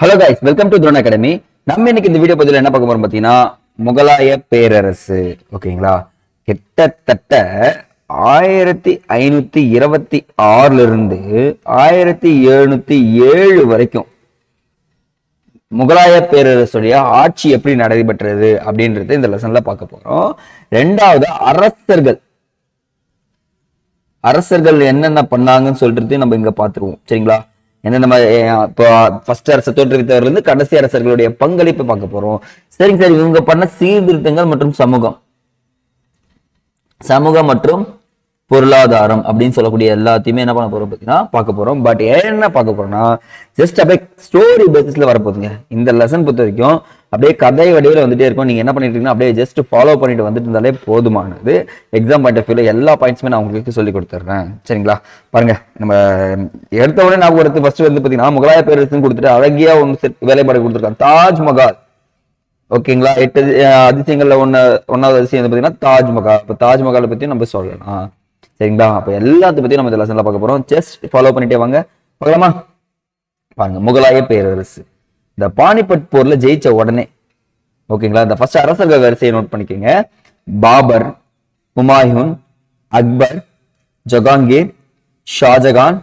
Hello guys, welcome to drone academy. நம்ம இன்னைக்கு இந்த வீடியோ பதிவில் என்ன பார்க்க போறோம் பார்த்தீங்கன்னா, முகலாய பேரரசு. ஓகேங்களா, கிட்டத்தட்ட 1526 இருந்து 1707 வரைக்கும் முகலாய பேரரசுடைய ஆட்சி எப்படி நடைபெற்றது அப்படின்றது இந்த லெசன்ல பார்க்க போறோம். ரெண்டாவது, அரசர்கள் என்னென்ன பண்ணாங்கன்னு சொல்லிட்டு நம்ம இங்க பாத்துருவோம். சரிங்களா, என்னென்ன இப்போ ஃபர்ஸ்ட் அரசர் தோற்றுவித்தவர்கள் இருந்து கடைசி அரசர்களுடைய பங்களிப்பை பார்க்க போறோம். சரிங்க சார், இவங்க பண்ண சீர்திருத்தங்கள் மற்றும் சமூகம் மற்றும் பொருளாதாரம் அப்படின்னு சொல்லக்கூடிய எல்லாத்தையுமே என்ன பண்ண போறோம் பார்த்தீங்கன்னா பார்க்க போறோம். பட் என்ன பார்க்க போறோம்னா, ஜஸ்ட் அப்படியே ஸ்டோரி பேசிஸ்ல வரப்போகுதுங்க. இந்த லெசன் பொறுத்த வரைக்கும் அப்படியே கதை வடிவில் வந்துட்டே இருக்கும். நீங்க என்ன பண்ணிட்டு இருக்கீங்கன்னா அப்படியே ஜஸ்ட் ஃபாலோ பண்ணிட்டு வந்துட்டு இருந்தாலே போதுமானது. எக்ஸாம் பாயிண்ட் ஆஃப் வியூல எல்லா பாயிண்ட்ஸுமே நான் உங்களுக்கு சொல்லி கொடுத்துட்றேன். சரிங்களா, பாருங்க, நம்ம எடுத்த உடனே நான் எடுத்து ஃபர்ஸ்ட் வந்து பார்த்தீங்கன்னா முகலாய பேரரசுன்னு கொடுத்துட்டு அழகியா ஒன்று வேலைப்பாடு கொடுத்துருக்காங்க, தாஜ்மஹால். ஓகேங்களா, 8 அதிசயங்கள்ல ஒன்னாவது அதிசயம் பார்த்தீங்கன்னா தாஜ்மஹால். இப்போ தாஜ்மஹாலை பத்தி நம்ம சொல்லலாம். சரிங்களா, அப்ப எல்லாத்தையும் பத்தி நம்ம இந்த லெசன்ல பார்க்க போறோம். ஜஸ்ட் ஃபாலோ பண்ணிட்டே வாங்க, பார்க்கலாமா? பாருங்க, முகலாய பேரரசு இந்த பானிபட் போர்ல ஜெயிச்ச உடனே, ஓகேங்களா, இந்த ஃபர்ஸ்ட் அரசர்கள் வரிசையை நோட் பண்ணிக்கோங்க. பாபர், ஹுமாயூன், அக்பர், ஜஹாங்கீர், ஷாஜகான்,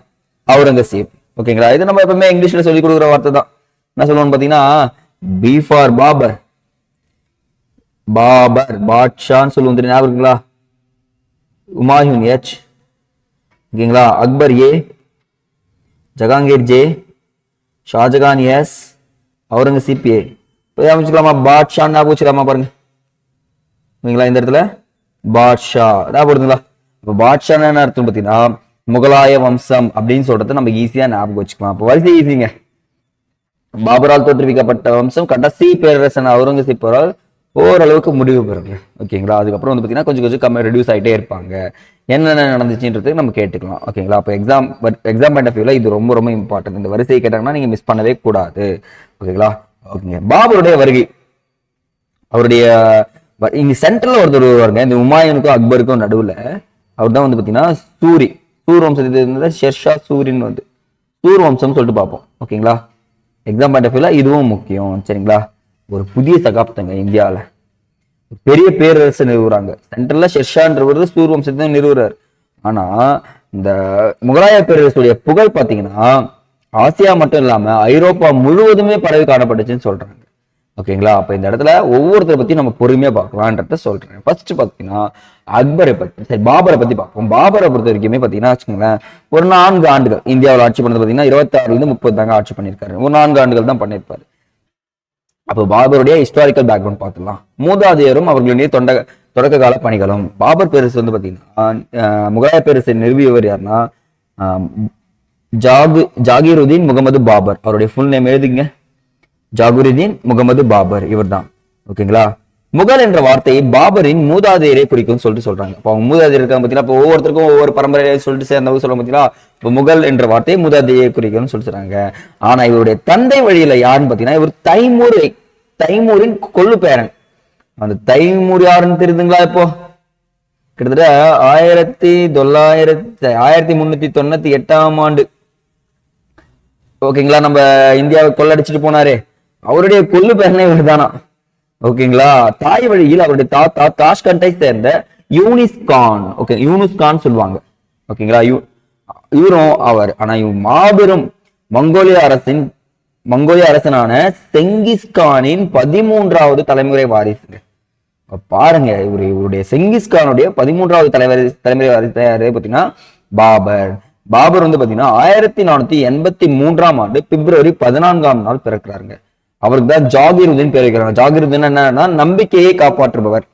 அவுரங்கசீப். ஓகேங்களா, இது நம்ம எப்பவுமே இங்கிலீஷ்ல சொல்லி கொடுக்குற வார்த்தை தான். என்ன சொல்லுவோம்னு பாத்தீங்கன்னா, பி ஃபார் பாபர், பாட்ஷான்னு சொல்லுவோம், ஞாபகம் இருக்குங்களா? ஹுமாயூன் எச், ஓகேங்களா, அக்பர் ஏ, ஜஹாங்கீர் ஜே, ஷாஜகான் எஸ், அவுரங்கசீப் ஏ. அமைச்சுக்கலாமா? பாட்ஷா ஞாபகம் வச்சுக்கலாமா? பாருங்க, ஓகேங்களா, இந்த இடத்துல பாட்ஷா ஞாபகம் வருதுங்களா? இப்போ பாட்ஷா என்ன அர்த்தம் பார்த்தீங்கன்னா முகலாய வம்சம் அப்படின்னு சொல்றது நம்ம ஈஸியா ஞாபகம் வச்சுக்கலாம். அப்போ வரிசை ஈஸிங்க. பாபரால் தோற்றுவிக்கப்பட்ட வம்சம் கடைசி பேரரசன் அவுரங்கசீப் போரால் ஓரளவுக்கு முடிவு பெறுங்க. ஓகேங்களா, அதுக்கப்புறம் வந்து பார்த்தீங்கன்னா கொஞ்சம் கம்மி ரெடியூஸ் ஆகிட்டே இருப்பாங்க. என்னென்ன நடந்துச்சுன்றது நம்ம கேட்டுக்கலாம். ஓகேங்களா, அப்போ எக்ஸாம் பாயிண்ட் ஆஃப் வியூல இது ரொம்ப ரொம்ப இம்பார்ட்டன்ட். இந்த வரிசையை கேட்டாங்கன்னா நீங்க மிஸ் பண்ணவே கூடாது. ஓகேங்களா, ஓகேங்க. பாபருடைய வருகை, அவருடைய இங்க சென்ட்ரல்ல ஒருத்தர் வருவாருங்க. இந்த ஹுமாயூனுக்கும் அக்பருக்கும் நடுவுல அவர் தான் வந்து பார்த்தீங்கன்னா சூர் வம்சத்தை ஷெர்ஷா சூரின்னு வந்து சூர் வம்சம் சொல்லிட்டு பார்ப்போம். ஓகேங்களா, எக்ஸாம் பாயிண்ட் ஆஃப் வியூல இதுவும் முக்கியம். சரிங்களா, ஒரு புதிய சகாப்தங்க இந்தியாவில் பெரிய பேரரசு நிறுவுறாங்க. சென்ட்ரல்ல ஷெர்ஷான்றவர் சூர் வம்சத்தை நிறுவுறாரு. ஆனா இந்த முகலாய பேரரசுடைய புகழ் பாத்தீங்கன்னா ஆசியா மட்டும் இல்லாம ஐரோப்பா முழுவதுமே பரவி காணப்பட்டுச்சுன்னு சொல்றாங்க. ஓகேங்களா, அப்ப இந்த இடத்துல ஒவ்வொருத்தரை பத்தி நம்ம பொறுமையா பார்க்கலான்றத சொல்றேன். ஃபர்ஸ்ட் பாத்தீங்கன்னா அக்பரை பத்தி, சரி பாபரை பத்தி பார்ப்போம். பாபரை பொறுத்த வரைக்குமே பாத்தீங்கன்னா வச்சுக்கோங்களேன், ஒரு 4 ஆண்டுகள் இந்தியாவில் ஆட்சி பண்ணது பாத்தீங்கன்னா 26 to 30 தாங்க ஆட்சி பண்ணியிருக்காரு. ஒரு 4 ஆண்டுகள் தான் பண்ணியிருப்பாரு. அப்போ பாபருடைய ஹிஸ்டாரிக்கல் பேக்ரவுண்ட் பார்த்துலாம். மூதாதையரும் அவர்களுடைய தொடக்க கால பணிகளும். பாபர் பேரரசு வந்து பாத்தீங்கன்னா முகலாய பேரரசை நிறுவியவர் யாருன்னா ஜாகிருதீன் முகமது பாபர். அவருடைய ஃபுல் நேம் எழுதிங்க, ஜாகிருதீன் முகமது பாபர், இவர் தான். ஓகேங்களா, முகல் என்ற வார்த்தையை பாபரின் மூதாதையரை குறிக்கும் சொல்லிட்டு சொல்றாங்க. இப்போ அவங்க மூதாதையர் இருக்காங்க பார்த்தீங்கன்னா, இப்போ ஒவ்வொருத்தருக்கும் ஒவ்வொரு பரம்பரையை சொல்லிட்டு சேர்ந்தவங்க சொல்ல பார்த்தீங்கன்னா, இப்போ முகல் என்ற வார்த்தையை மூதாதையை குறிக்கும்னு சொல்லி சொல்றாங்க. ஆனா இவருடைய தந்தை வழியில யாருன்னு பார்த்தீங்கன்னா, இவர் தைமூரின் கொள்ளு பேரன். அந்த தைமூர் யாருன்னு தெரியுதுங்களா? இப்போ கிட்டத்தட்ட 1398 ஆண்டு, ஓகேங்களா, நம்ம இந்தியாவை கொள்ளடிச்சிட்டு போனாரே, அவருடைய கொள்ளு பேரனே இவர் தானா. ஓகேங்களா, தாய் வழியில் அவருடைய தாத்தா தாஷ்கண்டை சேர்ந்த யூனிஸ் கான் சொல்லுவாங்க. ஓகேங்களா, இவரும் அவர். ஆனா இவர் மாபெரும் மங்கோலிய அரசனான செங்கிஸ்கானின் 13வது தலைமுறை வாரிசு. பாருங்க, இவருடைய செங்கிஸ்கானுடைய 13வது தலைமுறை வாரிசு யாரு பாத்தீங்கன்னா பாபர் வந்து பாத்தீங்கன்னா 1483 ஆண்டு பிப்ரவரி 14ஆம் நாள் பிறக்கிறாருங்க. அவருக்கு தான் ஜாகிருதீன் பேர் வைக்கிறாங்க. ஜாகிருதீன் என்னன்னா நம்பிக்கையை காப்பாற்றுபவர்.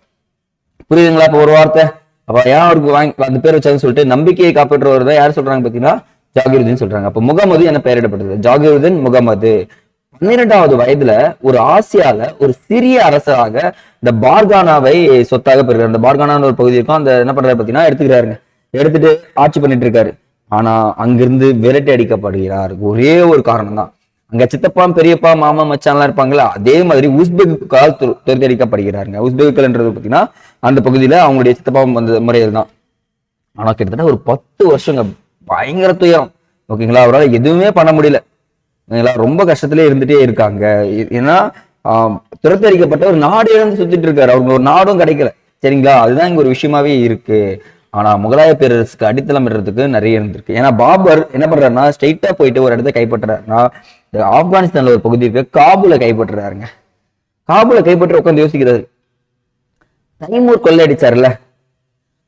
புரியுதுங்களா? இப்ப ஒரு வார்த்தை அப்ப ஏன் அவருக்கு அந்த பேர் வச்சாங்கன்னு சொல்லிட்டு நம்பிக்கையை காப்பாற்றுபவர் தான் யார் சொல்றாங்க பாத்தீங்கன்னா ஜாகிருதீன் சொல்றாங்க. அப்ப முகமது என பெயரிடப்பட்டது ஜாகிருதீன் முகமது. 12வது வயதுல ஒரு ஆசியால ஒரு சிறிய அரசராக இந்த பார்கானாவை சொத்தாக பெறுகிறார். இந்த பார்கானான்னு ஒரு பகுதி இருக்கும், அந்த என்ன பண்றாரு பாத்தீங்கன்னா எடுத்துட்டு ஆட்சி பண்ணிட்டு இருக்காரு. ஆனா அங்கிருந்து விரட்டி அடிக்கப்படுகிறார். ஒரே ஒரு காரணம் தான், அங்க சித்தப்பா பெரியப்பா மாமா மச்சான்லாம் இருப்பாங்களா, அதே மாதிரி உஸ்பெக்கால் தோற்கடிக்கப்படுகிறாருங்க. உஸ்பெக்குகள்ன்றது பாத்தீங்கன்னா அந்த பகுதியில அவங்களுடைய சித்தப்பா வந்த முறையில் தான். ஆனா கிட்டத்தட்ட ஒரு 10 வருஷங்க பயங்கர துயரம். ஓகேங்களா, அவரால் எதுவுமே பண்ண முடியல. ரொம்ப கஷ்டத்திலே இருந்துட்டே இருக்காங்க. ஏன்னா துரத்தரிக்கப்பட்ட ஒரு நாடு இழந்து சுத்திட்டு இருக்காரு, அவருக்கு ஒரு நாடும் கிடைக்கல. சரிங்களா, அதுதான் இங்க ஒரு விஷயமாவே இருக்கு. ஆனா முகலாய பேரரசுக்கு அடித்தளம் இடுறதுக்கு நிறைய இருந்திருக்கு. ஏன்னா பாபர் என்ன பண்றாருன்னா ஸ்ட்ரெயிட்டா போயிட்டு ஒரு இடத்த கைப்பற்றுறாருன்னா, ஆப்கானிஸ்தான்ல ஒரு பகுதி இருக்கு, காபூலை கைப்பற்றுறாருங்க. காபூலை கைப்பற்றி உட்காந்து யோசிக்கிறாரு, தைமூர் கொள்ளையடிச்சாருல்ல,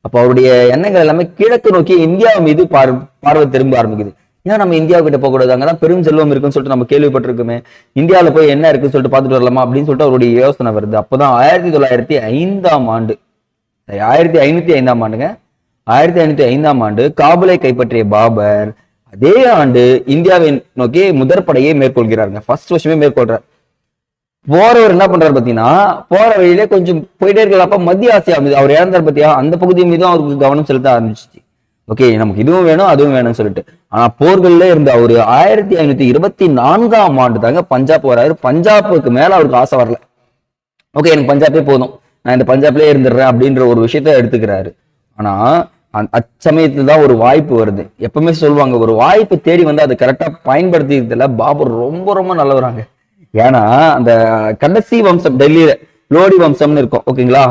அப்ப அவருடைய எண்ணங்கள் எல்லாமே கிழக்கு நோக்கி இந்தியா மீது பார்வை திரும்ப ஆரம்பிக்குது. ஏன் நம்ம இந்தியா கிட்ட போக கூடாது, அங்கதான் பெரும் செல்வம் இருக்குன்னு சொல்லிட்டு நம்ம கேள்விப்பட்டிருக்குமே, இந்தியாவில போய் என்ன இருக்குன்னு சொல்லிட்டு பார்த்துட்டு வரலாமா அப்படின்னு சொல்லிட்டு அவருடைய யோசனை வருது. அப்பதான் 1905ஆம் ஆண்டு, 1505ஆம் ஆண்டுங்க, 1505ஆம் ஆண்டு காபூலை கைப்பற்றிய பாபர் அதே ஆண்டு இந்தியாவை நோக்கி முதற்படையை மேற்கொள்கிறாருங்க. ஃபர்ஸ்ட் வருஷமே மேற்கொள்றார். போறவர் என்ன பண்றாரு பாத்தீங்கன்னா, போற வழியிலே கொஞ்சம் போயிட்டே இருக்கப்ப மத்திய ஆசியா மீது அவர் இழந்தார் பத்தியா, அந்த பகுதி மீதும் அவருக்கு கவனம் செலுத்த ஆரம்பிச்சிச்சு. ஓகே, நமக்கு இதுவும் வேணும் அதுவும் வேணும்னு சொல்லிட்டு. ஆனா போர்கள்ல இருந்த அவரு 1524ஆம் ஆண்டு தாங்க பஞ்சாப் வராரு. பஞ்சாப்புக்கு மேல அவருக்கு ஆசை வரல. ஓகே, எனக்கு பஞ்சாபே போதும், நான் இந்த பஞ்சாப்லயே இருந்துடுறேன் அப்படின்ற ஒரு விஷயத்த எடுத்துக்கிறாரு. ஆனா அச்சமயத்துல தான் ஒரு வாய்ப்பு வருது. எப்பவுமே சொல்லுவாங்க, ஒரு வாய்ப்பு தேடி வந்து அதை கரெக்டா பயன்படுத்திக்கிறதுல பாபர் ரொம்ப ரொம்ப நல்லவராங்க. ஏன்னா அந்த கடைசி வம்சம் டெல்லியில லோடி வம்சம்னு இருக்கும், ஓகேங்களா,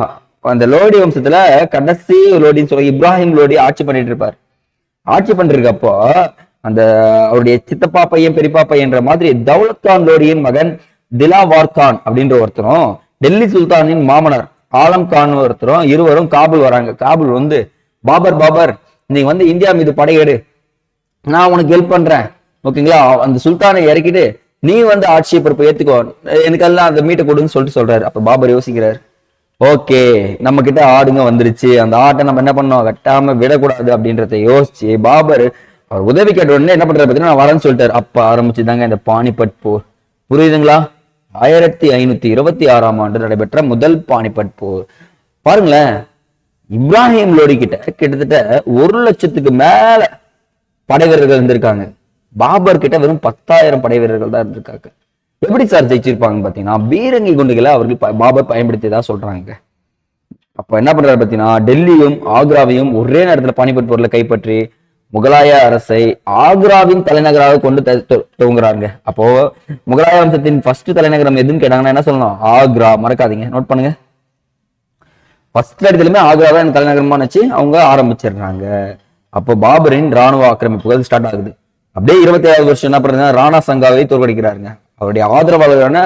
அந்த லோடி வம்சத்துல கடைசி லோடின்னு சொல்லி இப்ராஹிம் லோடி ஆட்சி பண்ணிட்டு இருப்பார். ஆட்சி பண்ணிருக்கப்போ அந்த அவருடைய சித்தப்பா பையன் பெரியப்பா பையன்ற மாதிரி தௌலத் கான் லோடியின் மகன் திலாவார் கான் அப்படின்ற ஒருத்தரும், டெல்லி சுல்தானின் மாமனார் ஆலம் கான் ஒருத்தரும், இருவரும் காபூல் வராங்க. காபூல் வந்து பாபர் நீங்க வந்து இந்தியா மீது படையெடு, நான் உனக்கு ஹெல்ப் பண்றேன், ஓகேங்களா, அந்த சுல்தானை இறக்கிட்டு நீ வந்து ஆட்சியை பொறுப்பு ஏத்துக்கோ, எனக்கெல்லாம் அந்த மீட்டை கொடுன்னு சொல்லிட்டு சொல்றாரு. அப்ப பாபர் யோசிக்கிறார், ஓகே நம்ம கிட்ட ஆடுங்க வந்துருச்சு, அந்த ஆட்டை நம்ம என்ன பண்ணோம், வெட்டாம விடக்கூடாது அப்படின்றத யோசிச்சு பாபர் அவர் உதவி கேட்ட உடனே என்ன பண்றாரு பார்த்தீங்கன்னா, நான் வரேன்னு சொல்லிட்டாரு. அப்ப ஆரம்பிச்சுதாங்க இந்த பானிபட் போர். புரியுதுங்களா? 1526ஆம் ஆண்டு நடைபெற்ற முதல் பானிபட் போர். பாருங்களேன், இப்ராஹிம் லோடி கிட்ட கிட்டத்தட்ட 1,00,000க்கு மேல படை வீரர்கள் இருந்திருக்காங்க. பாபர் கிட்ட வெறும் 10,000 படை வீரர்கள் தான் இருந்திருக்காங்க. எப்படி சார் ஜெயிச்சிருப்பாங்க பாத்தீங்கன்னா, பீரங்கி குண்டுகளை அவர்கள் பாபர் பயன்படுத்தியதா சொல்றாங்க. அப்ப என்ன பண்றாரு பாத்தீங்கன்னா, டெல்லியும் ஆக்ராவையும் ஒரே நேரத்துல பானிபட் போர்ல கைப்பற்றி முகலாய அரசை ஆக்ராவின் தலைநகராக கொண்டு துவங்குறாங்க. அப்போ முகலாய வம்சத்தின் ஃபர்ஸ்ட் தலைநகரம் எதுன்னு கேட்டாங்கன்னா என்ன சொல்லணும், ஆக்ரா. மறக்காதீங்க, நோட் பண்ணுங்க. ஃபர்ஸ்ட் இடத்துலயுமே ஆக்ராவை தலைநகரமா வச்சு அவங்க ஆரம்பிச்சிடுறாங்க. அப்போ பாபரின் ராணுவ ஆக்கிரமிப்புகள் ஸ்டார்ட் ஆகுது. அப்படியே 27வது வருஷம் என்ன பண்றாங்க, ராணா சங்காவை தோற்கடிக்கிறாருங்க. அவருடைய ஆதரவாளரான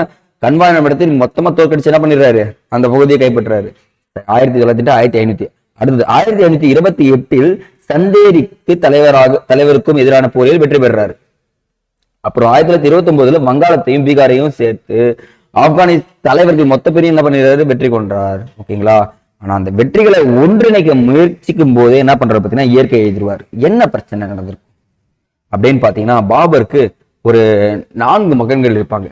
கண்வாயினம் இடத்தில் மொத்தமா தோற்கடிச்சு என்ன பண்ணிடுறாரு, அந்த பகுதியை கைப்பற்றாரு. 1908 1500. அடுத்தது 1528 சந்தேரிக்கு தலைவருக்கும் எதிரான போரில் வெற்றி பெறாரு. அப்புறம் 1929 வங்காளத்தையும் பீகாரையும் சேர்த்து ஆப்கானிஸ்தான் தலைவர்கள் மொத்த பேரையும் என்ன பண்ணிடுறாரு, வெற்றி கொண்டார். ஓகேங்களா? ஆனா அந்த வெற்றிகளை ஒன்றிணைக்க முயற்சிக்கும் போதே என்ன பண்றாரு பாத்தீங்கன்னா, இயற்கை எழுதிடுவார். என்ன பிரச்சனை நடந்திருக்கு அப்படின்னு பாத்தீங்கன்னா, பாபருக்கு ஒரு 4 மகன்கள் இருப்பாங்க.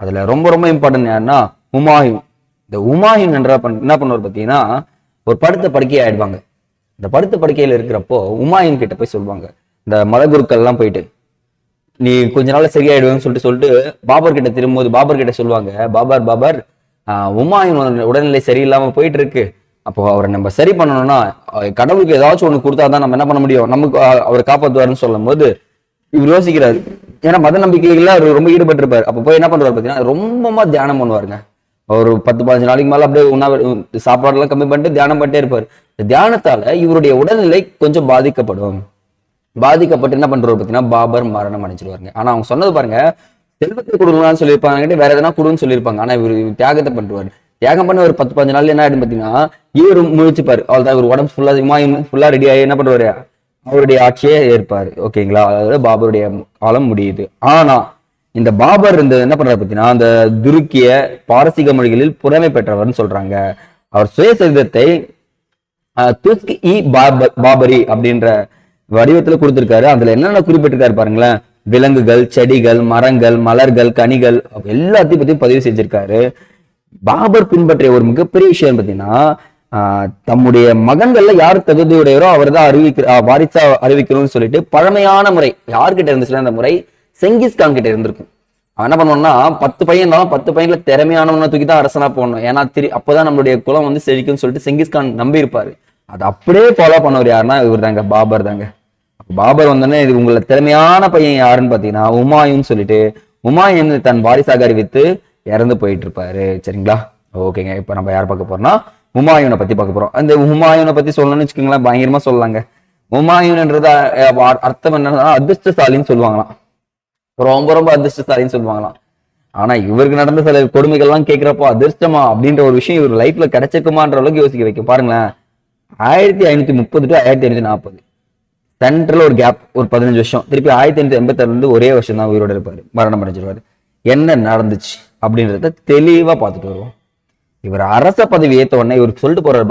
அதுல ரொம்ப ரொம்ப இம்பார்ட்டன்ட் யாருன்னா ஹுமாயூன். இந்த ஹுமாயூன் என்ன பண்ணுவார் பாத்தீங்கன்னா, ஒரு படுத்த படுக்கையை ஆயிடுவாங்க. இந்த படுத்த படுக்கையில இருக்கிறப்போ ஹுமாயூன் கிட்ட போய் சொல்லுவாங்க, இந்த மதகுருக்கள் எல்லாம் போயிட்டு நீ கொஞ்ச நாள்ல சரியாயிடுவேன்னு சொல்லிட்டு பாபர் கிட்ட திரும்பும்போது பாபர் கிட்ட சொல்லுவாங்க, பாபர் ஹுமாயூன் உடல்நிலை சரியில்லாம போயிட்டு இருக்கு, அப்போ அவரை நம்ம சரி பண்ணணும்னா கடவுளுக்கு ஏதாச்சும் ஒண்ணு கொடுத்தாதான் நம்ம என்ன பண்ண முடியும், நமக்கு அவரை காப்பாற்றுவாருன்னு சொல்லும் போது இவர் யோசிக்கிறாரு. ஏன்னா மத நம்பிக்கைகள்ல அவர் ரொம்ப ஈடுபட்டு இருப்பாரு. அப்ப போய் என்ன பண்ணுவாரு பாத்தீங்கன்னா, ரொம்பமா தியானம் பண்ணுவாருங்க. ஒரு 10-15 நாளைக்கு மேல அப்படியே சாப்பாடு எல்லாம் கம்மி பண்ணிட்டு தியானம் பண்ணிட்டே இருப்பாரு. தியானத்தால இவருடைய உடல்நிலை கொஞ்சம் பாதிக்கப்பட்டு என்ன பண்றாரு பாத்தீங்கன்னா, பாபர் மரணம் அடைஞ்சிருவாருங்க. ஆனா அவங்க சொன்னது பாருங்க, செல்வத்தை கொடுக்கணும்னு சொல்லியிருப்பாங்க, வேற எதனா கொடுன்னு சொல்லியிருப்பாங்க. ஆனா இவர் தியாகத்தை பண்ணுவாரு. தியாகம் பண்ண ஒரு 10-15 நாள்ல என்ன ஆயிடும் பாத்தீங்கன்னா, இவர் முழிச்சுப்பாரு. அவள்தான் இவர் உடம்பு ஃபுல்லா ரெடி ஆகி என்ன பண்ணுவாரு, அவருடைய ஆட்சியே ஏற்பாரு. ஓகேங்களா? அதாவது பாபருடைய காலம் முடியுது. ஆனா இந்த பாபர் என்ன பண்றாரு பாத்தீங்கன்னா, அந்த துருக்கிய பாரசீக மொழிகளில் புலமை பெற்றவர்னு சொல்றாங்க. அவர் சுயசரிதத்தை பாபரி அப்படின்ற வடிவத்துல கொடுத்திருக்காரு. அதுல என்னென்ன குறிப்பிட்டிருக்காரு பாருங்களேன், விலங்குகள், செடிகள், மரங்கள், மலர்கள், கனிகள் எல்லாத்தையும் பத்தியும் பதிவு செஞ்சிருக்காரு. பாபர் பின்பற்றிய ஒரு மிகப்பெரிய விஷயம் பாத்தீங்கன்னா, தம்முடைய மகன்கள்ல யார் தகுதியுடையவரோ அவர் தான் வாரிசா அறிவிக்கணும்னு சொல்லிட்டு பழமையான முறை யார்கிட்ட இருந்துச்சுன்னா, அந்த முறை செங்கிஸ்கான் கிட்ட இருந்திருக்கும். அவன் என்ன பண்ணுவான்னா, 10 பையன் இருந்தாலும் 10 பையன்ல திறமையானவனை தூக்கி தான் அரசனா போடணும், ஏன்னா அப்பதான் நம்மளுடைய குலம் வந்து செழிக்கும்னு சொல்லிட்டு செங்கிஸ்கான் நம்பி இருப்பாரு. அது அப்படியே ஃபாலோ பண்ணவர் யாருன்னா இவர் தாங்க, பாபர் தாங்க. பாபர் வந்தோடனே இது உங்களை திறமையான பையன் யாருன்னு பாத்தீங்கன்னா ஹுமாயூன் சொல்லிட்டு ஹுமாயூன் தன் வாரிசாக அறிவித்து இறந்து போயிட்டு இருப்பாரு. சரிங்களா? ஓகேங்க. இப்ப நம்ம யார் பார்க்க போறோம்னா ஹுமாயூனை பத்தி பார்க்க போறோம். அந்த ஹுமாயூனை பத்தி சொல்லணும்னு வச்சுக்கோங்களேன், பயங்கரமா சொல்லலாங்க. ஹுமாயூன்ன்றது அர்த்தம் என்னன்னா அதிர்ஷ்டசாலின்னு சொல்லுவாங்களாம். ரொம்ப ரொம்ப அதிர்ஷ்டசாலின்னு சொல்லுவாங்களாம். ஆனா இவருக்கு நடந்த சில கொடுமைகள் எல்லாம் கேட்கிறப்போ அதிர்ஷ்டமா அப்படின்ற ஒரு விஷயம் இவர் லைஃப்ல கிடைச்சிருக்குமான்ற அளவுக்கு யோசிக்க வைக்கும். பாருங்களேன், 1530 to 1540 சென்ட்ரல் ஒரு கேப், ஒரு 15 வருஷம். திருப்பி 1586 ஒரே வருஷம் தான் உயிரோட இருப்பாரு, மரணம் அடைஞ்சிருவாரு. என்ன நடந்துச்சு அப்படின்றத தெளிவா பார்த்துட்டு வருவோம். இவர் அரச பதவி ஏற்ற உடனே இவர் சொல்லிட்டு போறாரு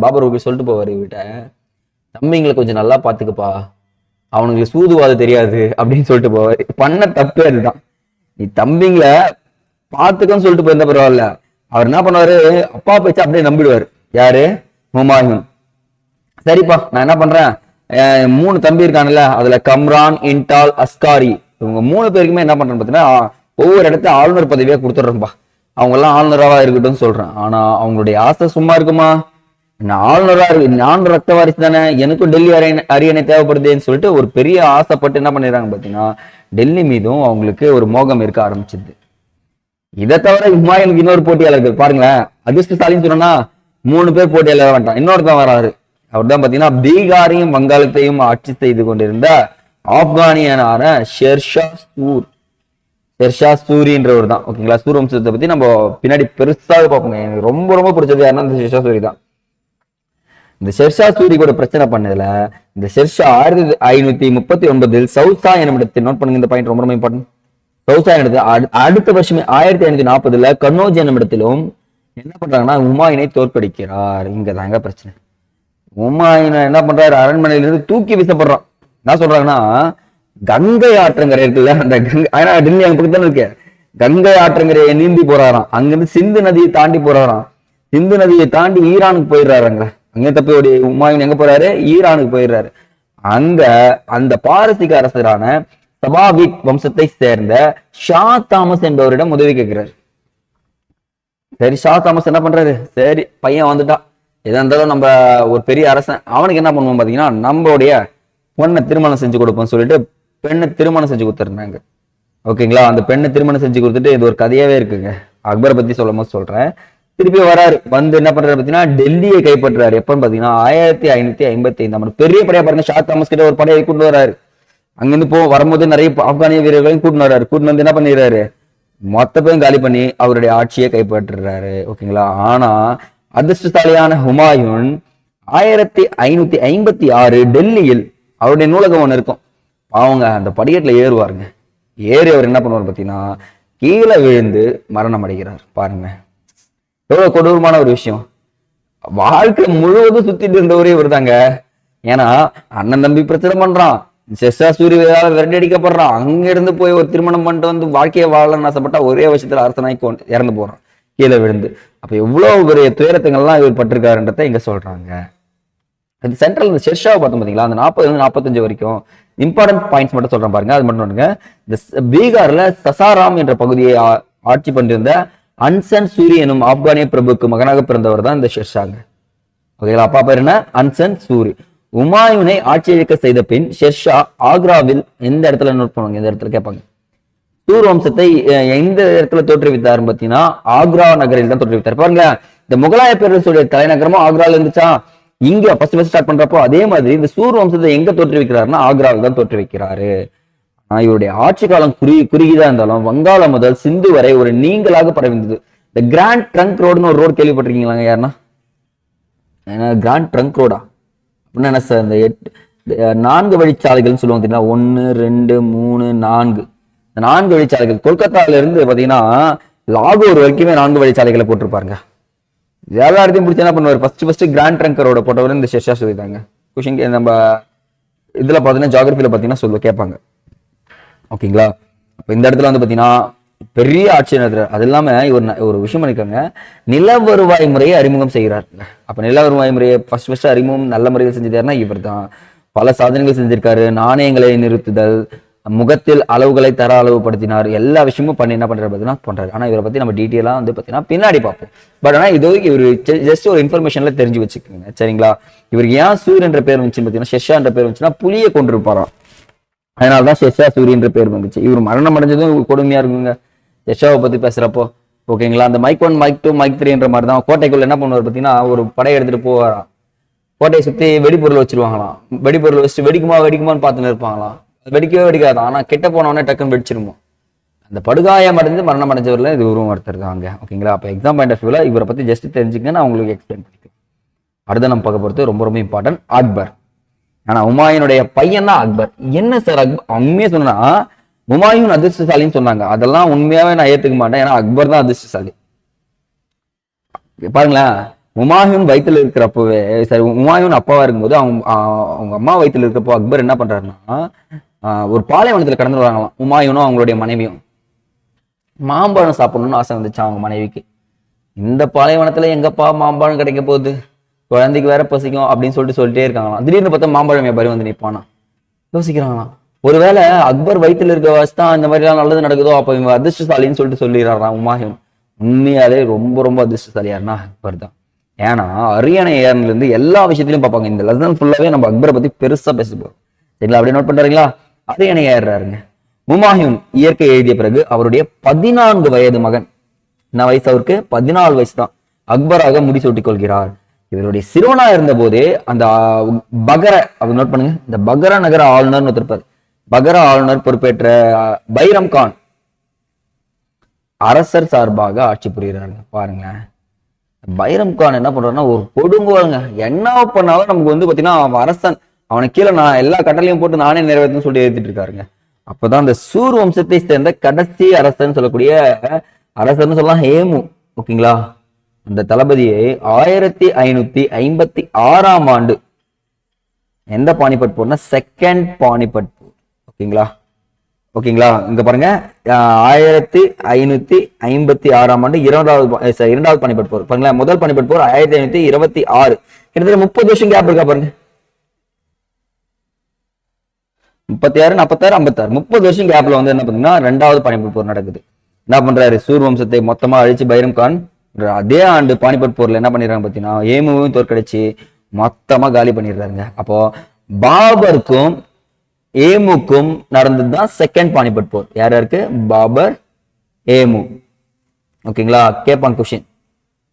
பாபருக்கு சொல்லிட்டு போவாரு, இவர்கிட்ட தம்பிங்களை கொஞ்சம் நல்லா பாத்துக்கப்பா, அவனுக்கு சூதுவாது தெரியாது அப்படின்னு சொல்லிட்டு போவாரு. பண்ண தப்பு அதுதான். நீ தம்பிங்களை பாத்துக்கன்னு சொல்லிட்டு போயிருந்தா பரவாயில்ல, அவர் என்ன பண்ணுவாரு, அப்பா பேச்சு அப்படியே நம்பிடுவாரு. யாரு? ஹுமாயூன். சரிப்பா, நான் என்ன பண்றேன், 3 தம்பி இருக்கானுல்ல, அதுல கம்ரான், இன்டால், அஸ்காரி, இவங்க 3 பேருக்குமே என்ன பண்றேன்னு பாத்தீங்கன்னா ஒவ்வொரு இடத்த ஆளுநர் பதவியா கொடுத்துட்றேன்பா, அவங்க எல்லாம் ஆளுநராவா இருக்கட்டும் சொல்றேன். ஆனா அவங்களுடைய ஆசை சும்மா இருக்குமா? ஆளுநரா இருக்கு, நான் ரத்த வாரிசு தானே, எனக்கும் டெல்லி அரியணை தேவைப்படுதுன்னு சொல்லிட்டு ஒரு பெரிய ஆசைப்பட்டு என்ன பண்ணிடுறாங்க பாத்தீங்கன்னா, டெல்லி மீதும் அவங்களுக்கு ஒரு மோகம் இருக்க ஆரம்பிச்சிது. இதை தவிர ஹுமாயூனுக்கு இன்னொரு போட்டியாளர்கள் பாருங்களேன், அதிர்ஷ்டசாலின்னு சொன்னா 3 பேர் போட்டியாளர் வேண்டாம், இன்னொருத்தான் வராரு. அவர் தான் பாத்தீங்கன்னா பீகாரையும் வங்காளத்தையும் ஆட்சி செய்து கொண்டிருந்த ஆப்கானியனான ஷெர்ஷா சூரின்றவர் தான். ஓகேங்களா? சூர் வம்சத்தை பத்தி நம்ம பின்னாடி பெருசாக பார்ப்போங்க. எனக்கு ரொம்ப ரொம்ப பிடிச்சது யாருன்னா இந்த ஷெர்ஷா சூரி தான். இந்த ஷெர்ஷா சூரி கூட பிரச்சனை பண்ணதுல இந்த ஷெர்ஷா 1539 சவுசா என்னும் இடத்தில், நோட் பண்ணுங்க இந்த பாயிண்ட், ரொம்ப ரொம்ப இம்பார்ட்டன்ட். சவுசா என்னது அடுத்த வருஷமே 1540 கன்னோஜ் என்னும் இடத்திலும் என்ன பண்றாங்கன்னா ஹுமாயூனை தோற்கடிக்கிறார். இங்க தாங்க பிரச்சனை. ஹுமாயூனை என்ன பண்றாரு, அரண்மனையிலிருந்து தூக்கி வீசப்படுறான். என்ன சொல்றாங்கன்னா, கங்கை ஆற்றங்கரை இருக்குல்ல, அந்த கங்கை டெல்லி அங்க பக்கத்து தானே இருக்கு, கங்கை ஆற்றங்கரையை நீந்தி போறாராம். அங்கிருந்து சிந்து நதியை தாண்டி போறாராம். சிந்து நதியை தாண்டி ஈரானுக்கு போயிடுறாருங்க. அங்க தப்பி ஹுமாயூன் எங்க போறாரு, ஈரானுக்கு போயிடுறாரு. அங்க அந்த பாரசீக அரசரான சபாவிக் வம்சத்தை சேர்ந்த ஷா தாமஸ் என்பவரிடம் உதவி கேட்கிறாரு. சரி, ஷா தாமஸ் என்ன பண்றாரு, சரி பையன் வந்துட்டா, எதா இருந்தாலும் நம்ம ஒரு பெரிய அரசன், அவனுக்கு என்ன பண்ணுவோம் பாத்தீங்கன்னா நம்மளுடைய பொண்ணை திருமணம் செஞ்சு கொடுப்போம்னு சொல்லிட்டு பெண்ணை திருமணம் செஞ்சு கொடுத்துருந்தாங்க. ஓகேங்களா? அந்த பெண்ணை திருமணம் செஞ்சு கொடுத்துட்டு இது ஒரு கதையாவே இருக்குங்க. அக்பரை பத்தி சொல்லும் போது சொல்றேன். திருப்பி வராரு, வந்து என்ன பண்றாரு பாத்தீங்கன்னா டெல்லியை கைப்பற்றுறாரு. எப்பன்னு பாத்தீங்கன்னா 1555 பெரிய படையா பாருங்க, ஷா தாமஸ் கிட்ட ஒரு படையை கூட்டு வராரு. அங்கிருந்து வரும்போது நிறைய ஆப்கானிய வீரர்களையும் கூட்டின்னு வர்றாரு. கூட்டின்னு வந்து என்ன பண்ணிடுறாரு, மொத்த பேரும் காலி பண்ணி அவருடைய ஆட்சியை கைப்பற்றுறாரு. ஓகேங்களா? ஆனா அதிர்ஷ்டசாலியான ஹுமாயூன் 1556 டெல்லியில் அவருடைய நூலகம் ஒண்ணு இருக்கும். அவங்க அந்த படிக்கட்டுல ஏறுவாருங்க. ஏறி அவர் என்ன பண்ணுவார் பாத்தீங்கன்னா கீழே விழுந்து மரணம் அடைகிறார். பாருங்க எவ்வளவு கொடூரமான ஒரு விஷயம். வாழ்க்கை முழுவதும் சுத்திட்டு இருந்தவரே இவர் தாங்க. ஏன்னா அண்ணன் தம்பி பிரச்சனை பண்றான், ஷெர்ஷா சூரி விரட்டி அடிக்கப்படுறான், அங்க இருந்து போய் ஒரு திருமணம் பண்ணிட்டு வந்து வாழ்க்கையை வாழணும்னு ஆசைப்பட்டா ஒரே வருஷத்துல அரசனாய் இறந்து போறான் கீழே விழுந்து. அப்ப எவ்வளவு பெரிய துயரத்துங்கள்லாம் இவர் பட்டிருக்காருன்றத இங்க சொல்றாங்க. அது சென்ட்ரல் இந்த ஷெர்ஷாவை பார்த்தோம் பாத்தீங்களா, அந்த 40-45 வரைக்கும் இம்பார்ட்டன்ட் பாயிண்ட்ஸ் மட்டும் சொல்றேன் பாருங்க. அது மட்டும் இல்லைங்க, இந்த பீகார்ல சசாராம் என்ற பகுதியை ஆட்சி பண்ணிருந்த அன்சன் சூரி எனும் ஆப்கானிய பிரபுக்கு மகனாக பிறந்தவர் தான் இந்த ஷெர்ஷாங்க. ஓகேங்களா? அப்பா பேர் என்ன, அன்சன் சூரி. ஹுமாயூனை ஆட்சி இயக்க செய்த பின் ஷெர்ஷா ஆக்ராவில் எந்த இடத்துல நோட் பண்ணுவாங்க, இந்த இடத்துல கேட்பாங்க, சூர் வம்சத்தை எந்த இடத்துல தோற்றுவித்தார் பாத்தீங்கன்னா ஆக்ரா நகரில் தான் தோற்றுவித்தார். பாருங்க, இந்த முகலாய பேரரசுடைய தலைநகரமும் ஆக்ரால இருந்துச்சா, இங்க ஃபர்ஸ்ட் ஸ்டார்ட் பண்றப்போ அதே மாதிரி இந்த சூர் வம்சத்தை எங்க தோற்றுவிக்கிறாருன்னா ஆக்ராவில் தான் தோற்றுவிக்கிறாரு. இவருடைய ஆட்சி காலம் குறுகிதான் இருந்தாலும் வங்காளம் முதல் சிந்து வரை ஒரு நீங்களாக பரவிந்தது. இந்த கிராண்ட் ட்ரங்க் ரோடுன்னு ஒரு ரோடு கேள்விப்பட்டிருக்கீங்களாங்க யாருன்னா? கிராண்ட் ட்ரங்க் ரோடா அப்படின்னா என்ன சார், இந்த 4 வழிச்சாலைகள்னு சொல்லுவாங்க தெரியுமா, 1 2 3 4, இந்த 4 வழிச்சாலைகள் கொல்கத்தால இருந்து பாத்தீங்கன்னா லாகூர் வரைக்குமே 4 வழிச்சாலைகளை போட்டிருப்பாருங்க. எல்லாத்தையும் பிடிச்சி என்ன பண்ணுவார், ஃபர்ஸ்ட் கிராண்ட் ட்ரங்க் ரோட போட்டவர் இந்த ஷெர்ஷா சூரி தாங்க. கொஷின் நம்ம இதுல பாத்தீங்கன்னா ஜியோகிராஃபில பாத்தீங்கன்னா கேட்பாங்க. ஓகேங்களா? அப்ப இந்த இடத்துல வந்து பாத்தீங்கன்னா பெரிய ஆட்சி நடத்துறாரு. அது இல்லாம ஒரு விஷயம் பண்ணிருக்காங்க, நில வருவாய் முறையை அறிமுகம் செய்கிறார். அப்ப நில வருவாய் முறையை ஃபர்ஸ்ட் அறிமுகம் நல்ல முறையில் செஞ்சிட்டாருன்னா இவர் தான். பல சாதனைகள் செஞ்சிருக்காரு. நாணயங்களை நிறுத்துதல், முகத்தில் அளவுகளை தர அளவுபடுத்தினார், எல்லா விஷயமும் பண்ணி என்ன பண்றாரு பார்த்தீங்கன்னா பண்றாரு. ஆனா இவரை பத்தி நம்ம டீட்டெயிலா வந்து பாத்தீங்கன்னா பின்னாடி பார்ப்போம். பட் ஆனா இது இவர் ஜஸ்ட் ஒரு இன்ஃபர்மேஷன்ல தெரிஞ்சு வச்சுக்கோங்க. சரிங்களா? இவருக்கு ஏன் சூர் என்ற பேர் வந்துச்சுன்னு பாத்தீங்கன்னா, ஷெர்ஷா என்ற பேர் வந்துச்சுன்னா புலியை கொண்டிருப்பாராம். அதனாலதான் ஷெர்ஷா சூரின்ற பேர் வந்துச்சு. இவர் மரணம் அடைஞ்சதும் கொடுமையா இருக்குங்க ஷெர்ஷாவை பத்தி பேசுறப்போ. ஓகேங்களா, அந்த மைக் 1 மைக் 2 மைக் 3ன்ற மாதிரி தான் கோட்டைக்குள்ள என்ன பண்ணுவார் பார்த்தீங்கன்னா, ஒரு படையை எடுத்துட்டு போவாராம். கோட்டையை சுத்தி வெடிபொருள் வச்சிருவாங்களாம். வெடிபொருள் வச்சுட்டு வெடிக்குமான்னு பார்த்துன்னு இருப்பாங்களாம். வெடிக்கவே வெடிக்காதான், ஆனா கிட்ட போனவொடனே டக்குன்னு வெடிச்சிருமோ. அந்த படுகாயம் அடைஞ்சு மரணம் அடைஞ்சவர்ல இது உருவம் ஒருத்தர் தாங்க. ஓகேங்களா, அப்போ எக்ஸாம் பாயிண்ட் ஆஃப் வியூல இவரை பத்தி ஜஸ்ட் தெரிஞ்சுக்க நான் உங்களுக்கு எக்ஸ்பிளைன் பண்ணிக்கிறேன். அடுத்த நம்ம பார்க்க போறது ரொம்ப ரொம்ப இம்பார்ட்டன்ட், அக்பர். ஆனா ஹுமாயூனுடைய பையன் தான் அக்பர். என்ன சார் அக்பர் உண்மையே சொன்னா ஹுமாயூன் அதிர்ஷ்டசாலின்னு சொன்னாங்க. அதெல்லாம் உண்மையாவே நான் ஏத்துக்க மாட்டேன். ஏன்னா அக்பர் தான் அதிர்ஷ்டசாலி. பாருங்களேன், ஹுமாயூன் வயிற்றுல இருக்கிறப்பவே சரி, ஹுமாயூன் அப்பாவா இருக்கும்போது அவங்க அம்மா வயிற்றுல இருக்கிறப்போ அக்பர் என்ன பண்றாருன்னா, ஒரு பாலைவனத்துல கடந்து வராங்களாம். ஹுமாயூனும் அவங்களுடைய மனைவியும் மாம்பழம் சாப்பிடணும்னு ஆசை வந்துச்சு அவங்க மனைவிக்கு. இந்த பாலைவனத்துல எங்கப்பா மாம்பழம் கிடைக்க போகுது, குழந்தைக்கு வேற பசிக்கும் அப்படின்னு சொல்லிட்டே இருக்காங்களாம். திடீர்னு பார்த்தா மாம்பழம் வியாபாரி வந்து நிற்பானா. யோசிக்கிறாங்களாம், ஒருவேளை அக்பர் வயிற்றுல இருக்க வச்சுதான் இந்த மாதிரி எல்லாம் நல்லது நடக்குதோ, அப்ப இவங்க அதிர்ஷ்டசாலின்னு சொல்லிடுறாராம் ஹுமாயூன். உண்மையாலே ரொம்ப ரொம்ப அதிர்ஷ்டசாலியாருன்னா அக்பர் தான். ஏன்னா அரியணை ஏர்ல இருந்து எல்லா விஷயத்திலையும் பார்ப்பாங்க. இந்த லெசன் ஃபுல்லாவே நம்ம அக்பரை பத்தி பெருசா பேச போறோம். சரிங்களா, அப்படியே நோட் பண்றீங்களா? அரியணை ஏறுறாருங்க. ஹுமாயூன் இயற்கை எழுதிய பிறகு அவருடைய 14 வயது மகன், என்ன வயசு அவருக்கு? 14 வயசு தான், அக்பராக முடிசூட்டிக் கொள்கிறார். இவருடைய சிறுவனா இருந்த போதே அந்த பகர, அப்படி நோட் பண்ணுங்க, இந்த பகர நகர ஆளுநர் ஒருத்தர், பகர ஆளுநர் பொறுப்பேற்ற பைரம் கான் அரசர் சார்பாக ஆட்சி புரிகிறாருங்க. பாருங்க, பைரம் கான் என்ன பண்றாருன்னா ஒரு கொடுங்கோலுங்க. என்ன பண்ணாலும் நமக்கு வந்து பாத்தீங்கன்னா அவன் அரசன், அவனை கீழே நான் எல்லா கட்டளையும் போட்டு நானே நிறைவேற்றணும்னு சொல்லி எழுதிட்டு இருக்காருங்க. அப்பதான் அந்த சூர் வம்சத்தை சேர்ந்த கடைசி அரசன் சொல்லக்கூடிய அரசர்னு சொல்லலாம் ஹேமு. ஓகேங்களா, அந்த தளபதியை 1556ஆம் ஆண்டு எந்த பானிபட் போர்னா செகண்ட் பானிபட் போர். ஓகேங்களா, இங்க பாருங்க, 1556ஆம் ஆண்டு இரண்டாவது பானிபட் போர். பாருங்களேன், முதல் பானிபட் போர் 1526, கிட்டத்தட்ட 30 வருஷம் கேப் இருக்கா பாருங்க. 36, 46, 56, 30 வருஷம் கேப்ல வந்து என்ன பண்ணீங்கன்னா ரெண்டாவது பானிபட் போர் நடக்குது. என்ன பண்றாரு, சூர் வம்சத்தை மொத்தமா அழிச்சு பைரம் கான் அதே ஆண்டு பானிபட் போர்ல என்ன பண்ணிடுறாங்க பாத்தீங்கன்னா ஏமுவையும் தோற்கடிச்சு மொத்தமா காலி பண்ணிடுறாங்க. அப்போ பாபருக்கும் ஏமுக்கும் நடந்ததுதான் செகண்ட் பானிபட் போர். யாருக்கு? பாபர், ஏமு. ஓகேங்களா, கேட்பாங்க கொஸ்டின்,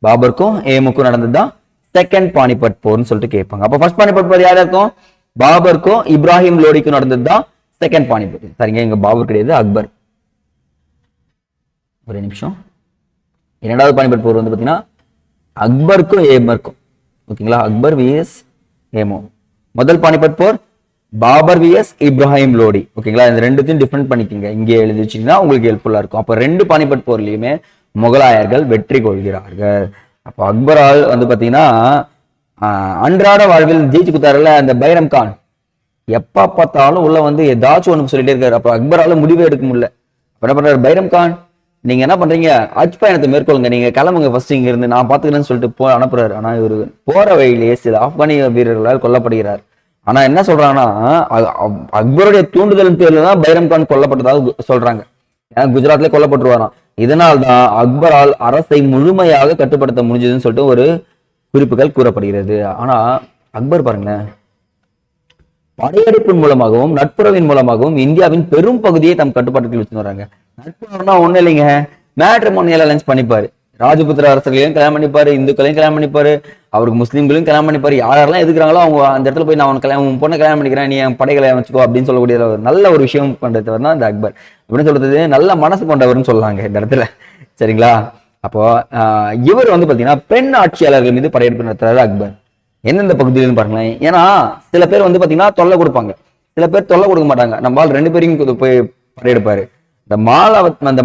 பாபருக்கும் ஏமுக்கும் நடந்ததுதான் செகண்ட் பானிபட் போர்னு சொல்லிட்டு கேட்பாங்க. அப்போ ஃபர்ஸ்ட் பானிபட் போர் யாரா இருக்கும்? பாபருக்கும் இப்ராஹிம் லோடிக்கும் நடந்ததுதான் செகண்ட் பானிபட். சரிங்க, இங்க பாபர் கிடையாது, அக்பர். ஒரு நிமிஷம். இரண்டாவது பானிபட் போர் வந்து பாத்தீங்கன்னா அக்பருக்கும் ஏமருக்கும். ஓகேங்களா, அக்பர் விஎஸ் ஏமோ. முதல் பானிபட் போர் பாபர் விஎஸ் இப்ராஹிம் லோடி. ஓகேங்களா, இந்த ரெண்டுத்தையும் டிஃபரெண்ட் பண்ணிக்கிங்க, இங்கே எழுதி வச்சீங்கன்னா உங்களுக்கு ஹெல்ப்ஃபுல்லா இருக்கும். அப்போ ரெண்டு பானிபட் போர்லயுமே முகலாயர்கள் வெற்றி கொள்கிறார்கள். அப்போ அக்பரால் வந்து பாத்தீங்கன்னா அன்றாட வாழ்வில் ஜெயிச்சு குத்தாருல அந்த பைரம் கான், எப்ப பார்த்தாலும் உள்ள வந்து ஏதாச்சும் ஒண்ணு சொல்லிட்டே இருக்காரு. அப்ப அக்பரால முடிவே எடுக்க முடியல. என்ன பண்றாரு பைரம் கான், நீங்க என்ன பண்றீங்க, ஹஜ் பயணத்தை மேற்கொள்ளுங்க, நீங்க கிளம்புங்க ஃபர்ஸ்ட் இங்க இருந்து, நான் பாத்துக்கிறேன்னு சொல்லிட்டு அனுப்புறாரு. ஆனா இவரு போற வழியிலேயே சில ஆப்கானிய வீரர்களால் கொல்லப்படுகிறார். ஆனா என்ன சொல்றாங்கன்னா அக்பருடைய தூண்டுதல் பேர்ல தான் பைரம் கான் கொல்லப்பட்டதாக சொல்றாங்க. ஏன்னா குஜராத்ல கொல்லப்பட்டுருவாராம். இதனால்தான் அக்பரால் அரசை முழுமையாக கட்டுப்படுத்த முடிஞ்சதுன்னு சொல்லிட்டு ஒரு குறிப்புகள் கூறப்படுகிறது. ஆனா அக்பர் பாருங்களேன், படையெடுப்பின் மூலமாகவும் நட்புறவின் மூலமாகவும் இந்தியாவின் பெரும் பகுதியை தம் கட்டுப்பாட்டுக்கு வச்சு வர்றாங்க. நட்புறவுனா ஒண்ணு இல்லைங்க, மேட்ரிமோனியல் அலைன்ஸ் பண்ணிப்பாரு. ராஜபுத்திர அரசர்களையும் கல்யாணம் பண்ணிப்பாரு, இந்துக்களையும் கல்யாணம் பண்ணிப்பாரு, அவருக்கு முஸ்லீம்களையும் கல்யாணம் பண்ணிப்பாரு. யாரெல்லாம் எதுக்குறாங்களோ அவங்க அந்த இடத்துல போய் நான் உன் பொண்ணை கல்யாணம் பண்ணிக்கிறேன், நீ என் படைகளை அமைச்சுக்கோ அப்படின்னு சொல்லக்கூடிய ஒரு நல்ல ஒரு விஷயம் பண்றவர் தான் இந்த அக்பர். அப்படின்னு சொல்றது நல்ல மனசு கொண்டவர்னு சொல்லலாங்க இந்த இடத்துல. சரிங்களா, அப்போ இவர் வந்து பாத்தீங்கன்னா பெண் ஆட்சியாளர்கள் மீது படையெடுப்பு நடத்துறாரு அக்பர். எந்தெந்த பகுதியிலும் பாருங்களேன். ஏன்னா சில பேர் வந்து பாத்தீங்கன்னா தொல்லை கொடுப்பாங்க, சில பேர் தொல்லை கொடுக்க மாட்டாங்க. நம்மால் ரெண்டு பேரையும் போய் படையெடுப்பாரு. அந்த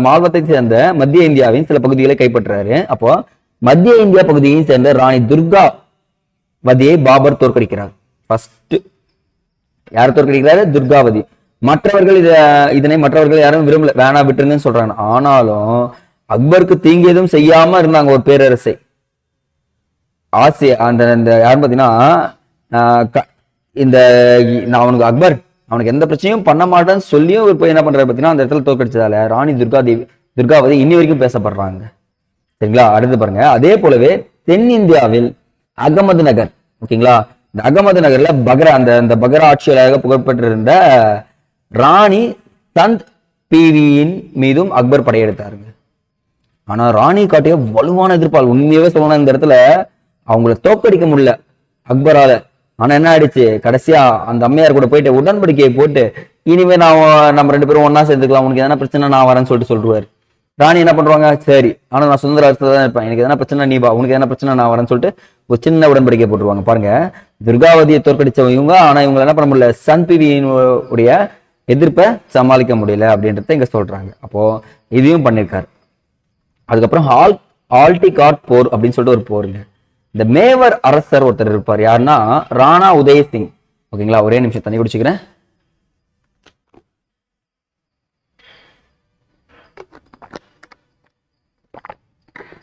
மால்வத்தை சேர்ந்த மத்திய இந்தியாவின் சில பகுதிகளை கைப்பற்றாரு. அப்போ மத்திய இந்தியா பகுதியை சேர்ந்த ராணி துர்காவதியை பாபர் தோற்கடிக்கிறார். ஃபர்ஸ்ட் யார் தோற்கடிக்கிறாரு? துர்காவதி. மற்றவர்கள் இதனை மற்றவர்கள் யாரும் விரும்பல, வேணா விட்டுருங்கன்னு சொல்றாங்க. ஆனாலும் அக்பருக்கு தீங்கு எதுவும் செய்யாம இருந்தாங்க ஒரு பேரரசை. ஆசியா அந்த யாருன்னு பாத்தீங்கன்னா இந்த நான் அவனுக்கு அக்பர் அவனுக்கு எந்த பிரச்சனையும் பண்ண மாட்டேன்னு சொல்லியும் ஒரு போய் என்ன பண்றாரு பாத்தீங்கன்னா அந்த இடத்துல தோற்கடிச்சதால ராணி துர்காவதி இன்னி வரைக்கும் பேசப்படுறாங்க. சரிங்களா, அடுத்து பாருங்க. அதே போலவே தென்னிந்தியாவில் அகமது நகர், ஓகேங்களா, இந்த அகமது நகர்ல பக்ரா அந்த பக்ரா ஆட்சியாளராக புகழ்பெற்றிருந்த ராணி சந்த் பிவியின் மீதும் அக்பர் படையெடுத்தாருங்க. ஆனா ராணி காட்டிய வலுவான எதிர்ப்பால், உண்மையாவே சொல்லணும் இந்த இடத்துல அவங்கள தோக்கடிக்க முடியல அக்பரால. ஆனா என்ன ஆயிடுச்சு, கடைசியா அந்த அம்மையார் கூட போயிட்டு உடன்படிக்கையை போட்டு இனிமே நம்ம 2 பேரும் ஒன்னா சேர்ந்துக்கலாம், உனக்கு எதனா பிரச்சனை நான் வரேன்னு சொல்லிடுவாரு. ராணி என்ன பண்றாங்க, சரி ஆனா நான் சுதந்திர அரசு தான் இருப்பேன், எனக்கு எதனா பிரச்சனை நீ வா, உனக்கு எதனா பிரச்சனை நான் வரேன்னு சொல்லிட்டு ஒரு சின்ன உடன்படிக்கை போட்டுருவாங்க. பாருங்க, துர்காவதியை தோற்கடிச்சவங்க இவங்க, ஆனா இவங்க என்ன பண்ண முடியல, சந்த் பிவியின் உடைய எதிர்ப்பை சமாளிக்க முடியல அப்படின்றத இங்க சொல்றாங்க. அப்போ இதையும் பண்ணிருக்காரு. அதுக்கப்புறம் ஆல்டிகாட் போர் அப்படின்னு சொல்லிட்டு ஒரு போருங்க. இந்த மேவர் அரசர் ஒருத்தர் இருப்பார், யாருன்னா ராணா உதயசிங். ஓகேங்களா, ஒரே நிமிஷம் தண்ணி குடிச்சுக்கிறேன்.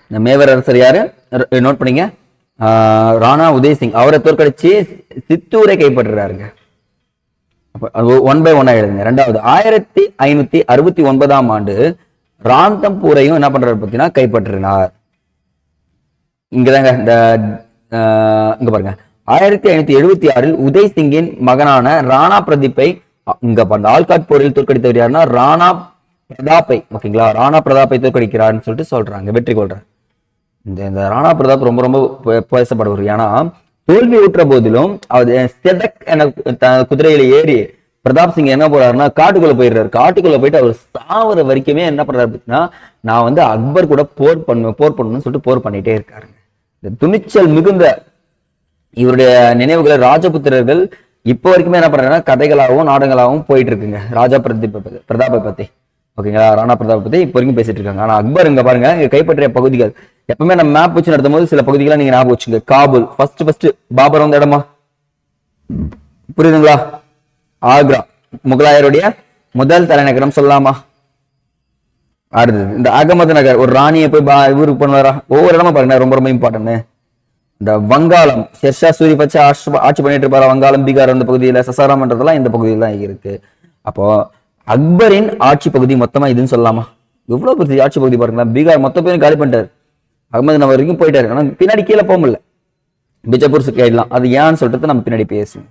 இந்த மேவர் அரசர் யாரு நோட் பண்ணீங்க, ராணா உதயசிங். அவரை தோற்கடிச்சு சித்தூரை கைப்பற்றுறாருங்க. ஒன் பை ஒன்னா எழுதுங்க. ரெண்டாவது 1569ஆம் ஆண்டு ராந்தம்பூரையும் என்ன பண்றாரு பார்த்தீங்கன்னா கைப்பற்றினார். இங்கதாங்க இந்த இங்க பாருங்க, 1576இல் உதய் சிங்கின் மகனான ராணா பிரதீப்பை இங்க பாருங்க ஆல்காட் போரில் தோற்கடித்தவர் யாருன்னா ராணா பிரதாப்பை. ஓகேங்களா, ராணா பிரதாப்பை தோற்கடிக்கிறார்னு சொல்லிட்டு சொல்றாங்க, வெற்றி கொள்றார். இந்த ராணா பிரதாப் ரொம்ப ரொம்ப பேசப்படுவார். ஏன்னா தோல்வி ஊற்ற போதிலும் அவர் செதக் என குதிரையில ஏறி பிரதாப் சிங் என்ன போறாருன்னா காட்டுக்குள்ள போயிடுறாரு. காட்டுக்குள்ள போயிட்டு அவர் சாவர வரைக்குமே என்ன பண்றாரு அப்படின்னா, நான் வந்து அக்பர் கூட போர் பண்ணணும்னு சொல்லிட்டு போர் பண்ணிட்டே இருக்காருங்க. இந்த துணிச்சல் மிகுந்த இவருடைய நினைவுகளை ராஜபுத்திரர்கள் இப்போ வரைக்குமே என்ன பண்றாங்கன்னா கதைகளாகவும் நாடகங்களாகவும் போயிட்டு இருக்குங்க. ராஜா பிரதாப்பை பத்தி. ஓகேங்களா, ராணா பிரதாப்பை பத்தி இப்போ வரைக்கும் பேசிட்டு இருக்காங்க. ஆனா அக்பர் இங்க பாருங்க, இங்க கைப்பற்றிய பகுதிகள் எப்பவுமே நம்ம மேப் வச்சு நடத்தும் போது சில பகுதிகளை நீங்க ஞாபகம் வச்சுங்க. காபூல் ஃபர்ஸ்ட் பாபர் வந்த இடமா, புரியுதுங்களா? ஆக்ரா முகலாயருடைய முதல் தலைநகரம் சொல்லலாமா? அடுத்தது இந்த அகமது நகர், ஒரு ராணியை போய் இவருக்கு பண்ணுவாரா? ஒவ்வொரு இடமா பாருங்க, ரொம்ப ரொம்ப இம்பார்ட்டன்ட். இந்த வங்காளம், ஷெர்ஷா சூரி பச்சை ஆட்சி பண்ணிட்டு இருப்பாரு. வங்காளம், பீகார் அந்த பகுதியில, சசாராமன்றதெல்லாம் இந்த பகுதியில் தான் இருக்கு. அப்போ அக்பரின் ஆட்சி பகுதி மொத்தமா இதுன்னு சொல்லலாமா? எவ்வளவு பெரிய ஆட்சி பகுதி பாருங்களா. பீகார் மொத்த பேரும் காலி பண்ணிட்டாரு, அகமது நகர் வரைக்கும் போயிட்டாரு. ஆனா பின்னாடி கீழே போக முடியல, பிஜப்பூர் கேட்கலாம். அது ஏன்னு சொல்லிட்டு நம்ம பின்னாடி பேசுவோம்.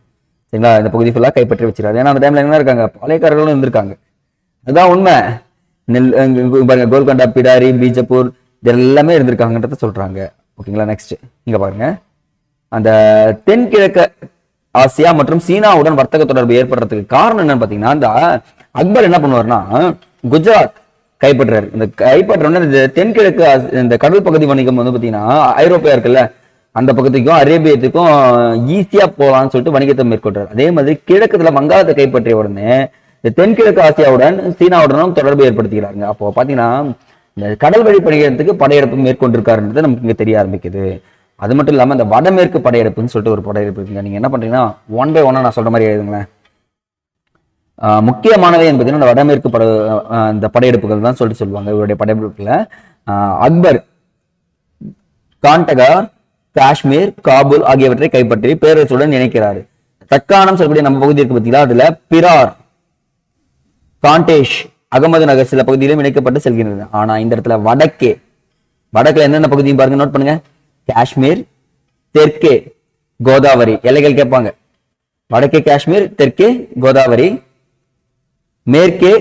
சரிங்களா, இந்த பகுதி ஃபுல்லா கைப்பற்றி வச்சிருக்காரு. ஏன்னா அந்த டைம்ல என்ன இருக்காங்க, பாளையக்காரர்களும் இருந்திருக்காங்க. அதுதான் உண்மை. பாருங்க, கோல்கண்டா, பிடாரி, பீஜப்பூர் இது எல்லாமே இருந்திருக்காங்கன்றத சொல்றாங்க. ஓகேங்களா, நெக்ஸ்ட் இங்க பாருங்க, அந்த தென்கிழக்கு ஆசியா மற்றும் சீனாவுடன் வர்த்தக தொடர்பு ஏற்படுறதுக்கு காரணம் என்னன்னு பாத்தீங்கன்னா, இந்த அக்பர் என்ன பண்ணுவார்னா குஜராத் கைப்பற்றாரு. இந்த கைப்பற்ற இந்த தென்கிழக்கு இந்த கடல் பகுதி வணிகம் வந்து பாத்தீங்கன்னா ஐரோப்பியா இருக்குல்ல, அந்த பக்கத்துக்கும் அரேபியத்துக்கும் ஈஸியா போகலாம்னு சொல்லிட்டு வணிகத்தை மேற்கொள்றாரு. அதே மாதிரி கிழக்குல வங்காளத்தை கைப்பற்றிய உடனே இந்த தென்கிழக்கு ஆசியாவுடன் சீனாவுடனும் தொடர்பு ஏற்படுத்திக்கிறாங்க. அப்போ பாத்தீங்கன்னா இந்த கடல் வழி படையெடுப்புக்கு படையெடுப்பு மேற்கொண்டிருக்காருன்றது நமக்கு இங்க தெரிய ஆரம்பிக்குது. அது மட்டும் இல்லாம இந்த வடமேற்கு படையெடுப்புன்னு சொல்லிட்டு ஒரு படையெடுப்பு இருக்குங்க. நீங்க என்ன பண்றீங்கன்னா ஒன் பை ஒன்னா நான் சொல்ற மாதிரி எழுதுங்களேன். முக்கியமானவை என்பதுன்னா இந்த வடமேற்கு இந்த படையெடுப்புகள் தான் சொல்லிட்டு சொல்லுவாங்க. இவருடைய படையெடுப்புல அக்பர் காண்டகார், காஷ்மீர், காபூல் ஆகியவற்றை கைப்பற்றி பேரரசுடன் இணைக்கிறாரு. தக்காணம் சொல்லக்கூடிய நம்ம பகுதி இருக்கு பார்த்தீங்களா, அதுல பிரார், காண்டேஷ், அகமது நகர் சில பகுதியிலும் இணைக்கப்பட்டு செல்கின்றன. ஆனா இந்த இடத்துல வடக்குல என்னென்ன பகுதியும் பாருங்க, நோட் பண்ணுங்க. காஷ்மீர், தெற்கே கோதாவரி எல்லைகள் கேட்பாங்க. வடக்கே காஷ்மீர், தெற்கே கோதாவரி, மேற்கே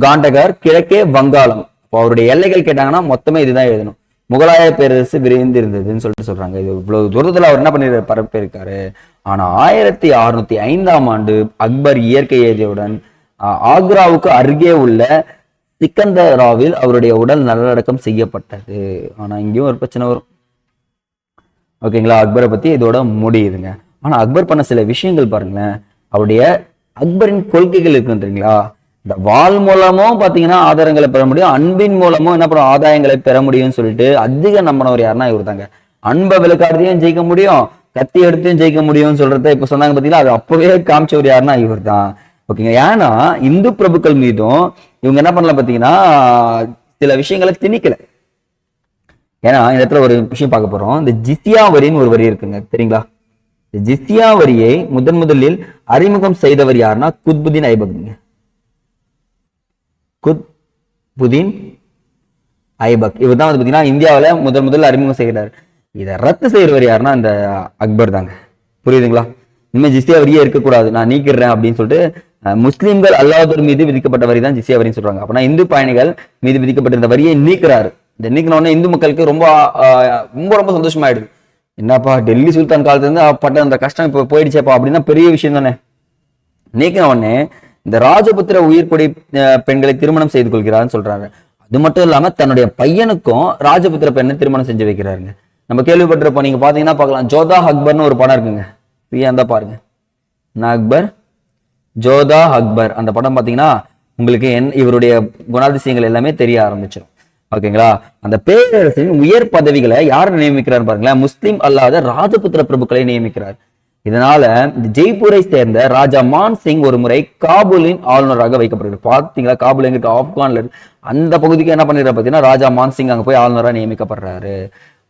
காண்டகார், கிழக்கே வங்காளம். அவருடைய எல்லைகள் கேட்டாங்கன்னா மொத்தமே இதுதான் எழுதணும். முகலாய பேரரசு விரைந்து இருந்ததுன்னு சொல்லிட்டு சொல்றாங்க. இது இவ்வளவு தூரத்துல அவர் என்ன பண்ணி பரப்பியிருக்காரு. ஆனா 1605ஆம் ஆண்டு அக்பர் இயற்கை எய்தியவுடன் ஆக்ராவுக்கு அருகே உள்ள சிக்கந்தராவில் அவருடைய உடல் நல்லடக்கம் செய்யப்பட்டது. ஆனா இங்கேயும் ஒரு பிரச்சனை வரும். ஓகேங்களா, அக்பரை பத்தி இதோட முடியுதுங்க. ஆனா அக்பர் பண்ண சில விஷயங்கள் பாருங்களேன். அவருடைய அக்பரின் கொள்கைகள் இருக்குன்றீங்களா, இந்த வாள் மூலமும் பாத்தீங்கன்னா ஆதாரங்களை பெற முடியும், அன்பின் மூலமும் என்ன பண்ணும் ஆதாயங்களை பெற முடியும்னு சொல்லிட்டு அதிக நம்பினவர் யாருன்னா இவர் தாங்க. அன்பை விளக்காடுத்தையும் ஜெயிக்க முடியும், கத்தி எடுத்தையும் ஜெயிக்க முடியும்னு சொல்றத இப்ப சொன்னாங்க பாத்தீங்களா, அது அப்பவே காமிச்சவர் யாருன்னா இவர் தான். ஓகேங்க, ஏன்னா இந்து பிரபுக்கள் மீதும் இவங்க என்ன பண்ணல பாத்தீங்கன்னா சில விஷயங்களை திணிக்கல. ஏன்னா இந்த இடத்துல ஒரு விஷயம் பார்க்க போறோம். இந்த ஜிஸ்யா வரின்னு ஒரு வரி இருக்குங்க, தெரியுங்களா? இந்த ஜிஸ்யா வரியை முதலில் அறிமுகம் செய்தவர் யாருன்னா குத்புதீன் ஐபக். குத்புதீன் ஐபக் இவர் தான் வந்து பாத்தீங்கன்னா இந்தியாவில முதல்ல அறிமுகம் செய்கிறார். இதை ரத்து செய்யறவர் யாருன்னா இந்த அக்பர் தாங்க. புரியுதுங்களா? இனிமே ஜிஸ்யா வரியே இருக்கக்கூடாது, நான் நீக்கிடுறேன் அப்படின்னு சொல்லிட்டு முஸ்லிம்கள் அல்லாதோர் மீது விதிக்கப்பட்ட வரி தான் ஜிசியா வரின்னு சொல்றாங்க. அப்படின்னா இந்து பயணிகள் மீது விதிக்கப்பட்டிருந்த வரியை நீக்கிறாரு. இந்த நீக்கினோடனே இந்து மக்களுக்கு ரொம்ப ரொம்ப ரொம்ப சந்தோஷமாயிடுது. என்னப்பா டெல்லி சுல்தான் காலத்துல இருந்து பட்ட அந்த கஷ்டம் இப்ப போயிடுச்சேப்பா அப்படின்னா பெரிய விஷயம் தானே. நீக்கின உடனே இந்த ராஜபுத்திர உயிர்கொடி பெண்களை திருமணம் செய்து கொள்கிறாருன்னு சொல்றாங்க. அது மட்டும் இல்லாம தன்னுடைய பையனுக்கும் ராஜபுத்திர பெண்ணை திருமணம் செஞ்சு வைக்கிறாருங்க. நம்ம கேள்விப்பட்டிருப்போம், நீங்க பாத்தீங்கன்னா பார்க்கலாம், ஜோதா அக்பர்னு ஒரு படம் இருக்குங்க, ஃப்ரீயா இருந்தா பாருங்க. அக்பர் ஜோதா அக்பர் அந்த படம் பாத்தீங்கன்னா உங்களுக்கு இவருடைய குணாதிசயங்கள் எல்லாமே தெரிய ஆரம்பிச்சிடும். ஓகேங்களா. அந்த பேரரசின் உயர் பதவிகளை யார் நியமிக்கிறார் பாருங்களேன், முஸ்லிம் அல்லாத ராஜபுத்திர பிரபுக்களை நியமிக்கிறார். இதனால ஜெய்ப்பூரை சேர்ந்த ராஜா மான் சிங் ஒரு முறை காபூலின் ஆளுநராக வைக்கப்படுகிறார். பாத்தீங்களா, காபூல் எங்க ஆப்கான்ல இருக்கு, அந்த பகுதிக்கு என்ன பண்ணிடுறாரு பாத்தீங்கன்னா ராஜா மான் சிங் அங்க போய் ஆளுநராக நியமிக்கப்படுறாரு.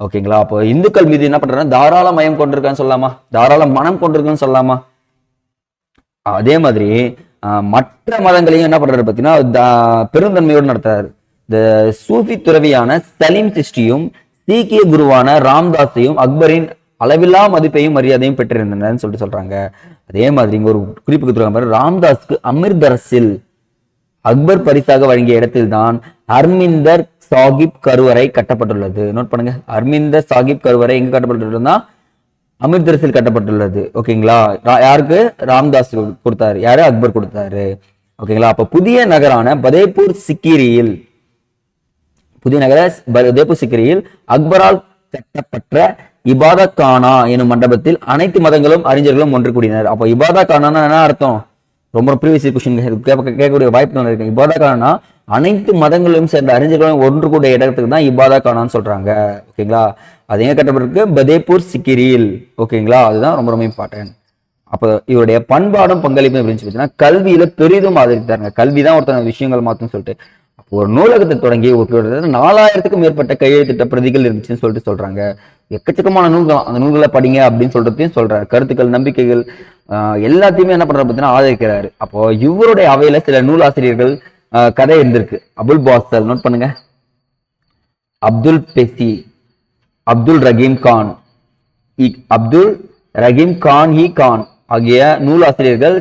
ஓகேங்களா. அப்போ இந்துக்கள் மீது என்ன பண்றாரு, தாராள மயம் கொண்டிருக்கான்னு சொல்லலாமா, தாராள மனம் கொண்டிருக்குன்னு சொல்லலாமா. அதே மாதிரி மற்ற மதங்களையும் என்ன பண்றாரு பாத்தீங்கன்னா பெருந்தன்மையோடு நடத்துறாரு. இந்த சூஃபி துறவியான சலீம் சிஷ்டியும் சீக்கிய குருவான ராம்தாஸையும் அக்பரின் அளவில்லா மதிப்பையும் மரியாதையும் பெற்றிருந்தனர்னு சொல்லிட்டு சொல்றாங்க. அதே மாதிரி இங்க ஒரு குறிப்பு கொடுத்துருக்காங்க, ராம்தாஸ்க்கு அமிர்தரசில் அக்பர் பரிசாக வழங்கிய இடத்தில் தான் ஹர்மிந்தர் சாஹிப் கருவறை கட்டப்பட்டுள்ளது. நோட் பண்ணுங்க, ஹர்மிந்தர் சாஹிப் கருவறை எங்க கட்டப்பட்டுள்ளதுன்னா அமிர்தரசில் கட்டப்பட்டுள்ளது. ஓகேங்களா. யாருக்கு, ராம்தாஸ் கொடுத்தாரு, யாரு, அக்பர் கொடுத்தாரு. ஓகேங்களா. அப்ப புதிய நகரான பதேபூர் சிக்கிரியில் அக்பரால் கட்டப்பட்ட இபாதா கானா எனும் மண்டபத்தில் அனைத்து மதங்களும் அறிஞர்களும் ஒன்று கூடினர். அப்போ இபாதா கானா என்ன அர்த்தம், ரொம்ப ப்ரீவியஸ் கொஸ்டின் கேட்கக்கூடிய வாய்ப்பு இருக்கு. இபாதா கானா அனைத்து மதங்களும் சேர்ந்த அறிஞர்களும் ஒன்று கூடிய இடத்துக்கு தான் இபாதா கானான்னு சொல்றாங்க. ஓகேங்களா. அது எங்க கட்டப்பட்டிருக்கு, பதேபூர் சிக்கிரியில். ஓகேங்களா. அதுதான் ரொம்ப ரொம்ப இம்பார்ட்டன்ட். அப்போ இவருடைய பண்பாடும் பங்களிப்பும் அப்படின்னு சொல்லிச்சுன்னா கல்வியில பெரிதும் ஆதரித்தாருங்க. கல்விதான் ஒருத்தன விஷயங்கள் மாத்தும் சொல்லிட்டு ஒரு நூலகத்தை தொடங்கி ஒரு 4000க்கும் மேற்பட்ட கையெழுத்திட்ட பிரதிகள் இருந்துச்சுன்னு சொல்லிட்டு சொல்றாங்க. எக்கச்சக்கமான நூல்கள், அந்த நூல்களை படிங்க அப்படின்னு சொல்றதையும் சொல்றாரு. கருத்துக்கள், நம்பிக்கைகள் எல்லாத்தையுமே என்ன பண்றாரு பார்த்தீங்கன்னா ஆதரிக்கிறாரு. அப்போ இவருடைய அவையில சில நூலாசிரியர்கள் கதை இருந்திருக்கு. அபுல் பாசல், நோட் பண்ணுங்க, அப்துல் பெசி, அப்துல் ரஹீம் கான், கான் ஆகிய நூலாசிரியர்கள்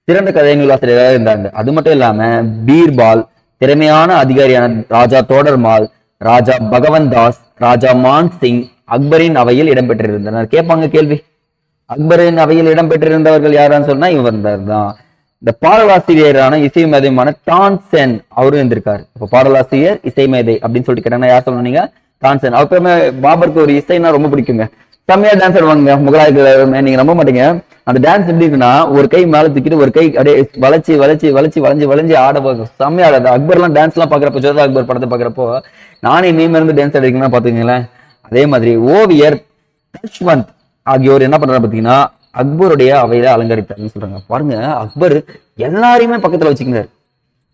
சிறந்த கதை நூலாசிரியராக இருந்தாங்க. அது மட்டும் இல்லாம பீர்பால், திறமையான அதிகாரியான ராஜா தோடர்மால், ராஜா பகவன் தாஸ், ராஜா மான் சிங் அக்பரின் அவையில் இடம்பெற்றிருந்தனர். கேட்பாங்க கேள்வி, அக்பரின் அவையில் இடம்பெற்றிருந்தவர்கள் யாரான்னு சொன்னா இவர் தான். இந்த பாடலாசிரியரான இசை மேதையுமான தான்சென் அவரும் இருந்திருக்காரு. இப்போ பாடலாசிரியர் இசை மேதை அப்படின்னு சொல்லிட்டு கேட்டாங்கன்னா யார் சொல்லணுங்க, தான்சென். அவருமே பாபருக்கு ஒரு இசைன்னா ரொம்ப பிடிக்குங்க, செம்மையா டான்ஸ் ஆடுவாங்க முகலாயர்கள். நீங்க நம்ப மாட்டீங்க, அந்த டான்ஸ் எப்படி இருக்குன்னா ஒரு கை மேல தூக்கிட்டு ஒரு கை அப்படியே வளைச்சி வளைச்சி வளைச்சி வளைஞ்சு வளைஞ்சு ஆடுவாங்க, செம்மையா ஆடாது. அக்பர்லாம் டான்ஸ் எல்லாம் பாக்குறப்போ, ஜோதா அக்பர் படத்தை பாக்குறப்போ நானே மீம் இருந்து டான்ஸ் ஆடிக்கணும்னா பாத்துக்கீங்களேன். அதே மாதிரி ஓவியர் தஷ்வந்த் ஆகியோர் என்ன பண்றாரு பாத்தீங்கன்னா அக்பருடைய அவையில அலங்கரித்தாருன்னு சொல்றாங்க. பாருங்க, அக்பர் எல்லாரையுமே பக்கத்துல வச்சுக்கிறாரு,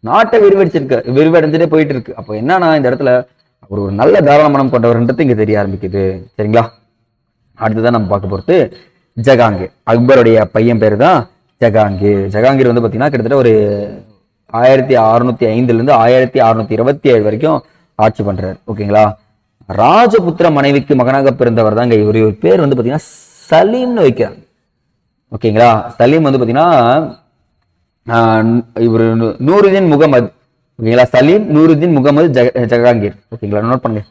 நாட்டை விரிவடைஞ்சுட்டே போயிட்டு இருக்கு. அப்போ என்னன்னா இந்த இடத்துல அவர் ஒரு நல்ல தாராள மனம் கொண்டவர்ன்றது இங்க தெரிய ஆரம்பிக்குது. சரிங்களா. அடுத்ததான் நம்ம பார்க்க போறது ஜகாங்கீர். அக்பருடைய பையன் பேரு தான் ஜகாங்கீர். ஜகாங்கீர் வந்து பாத்தீங்கன்னா கிட்டத்தட்ட ஒரு 1605 இருந்து 1627 வரைக்கும் ஆட்சி பண்றாரு. ஓகேங்களா. ராஜபுத்திர மனைவிக்கு மகனாக பிறந்தவர் தான் இவர். பேர் வந்து பாத்தீங்கன்னா சலீம்னு வைக்கிறார். ஓகேங்களா. சலீம் வந்து பாத்தீங்கன்னா இவர் நூருதீன் முகமது. ஓகேங்களா. சலீம் நூருதீன் முகமது ஜகாங்கீர். ஓகேங்களா. நோட் பண்ணுங்க,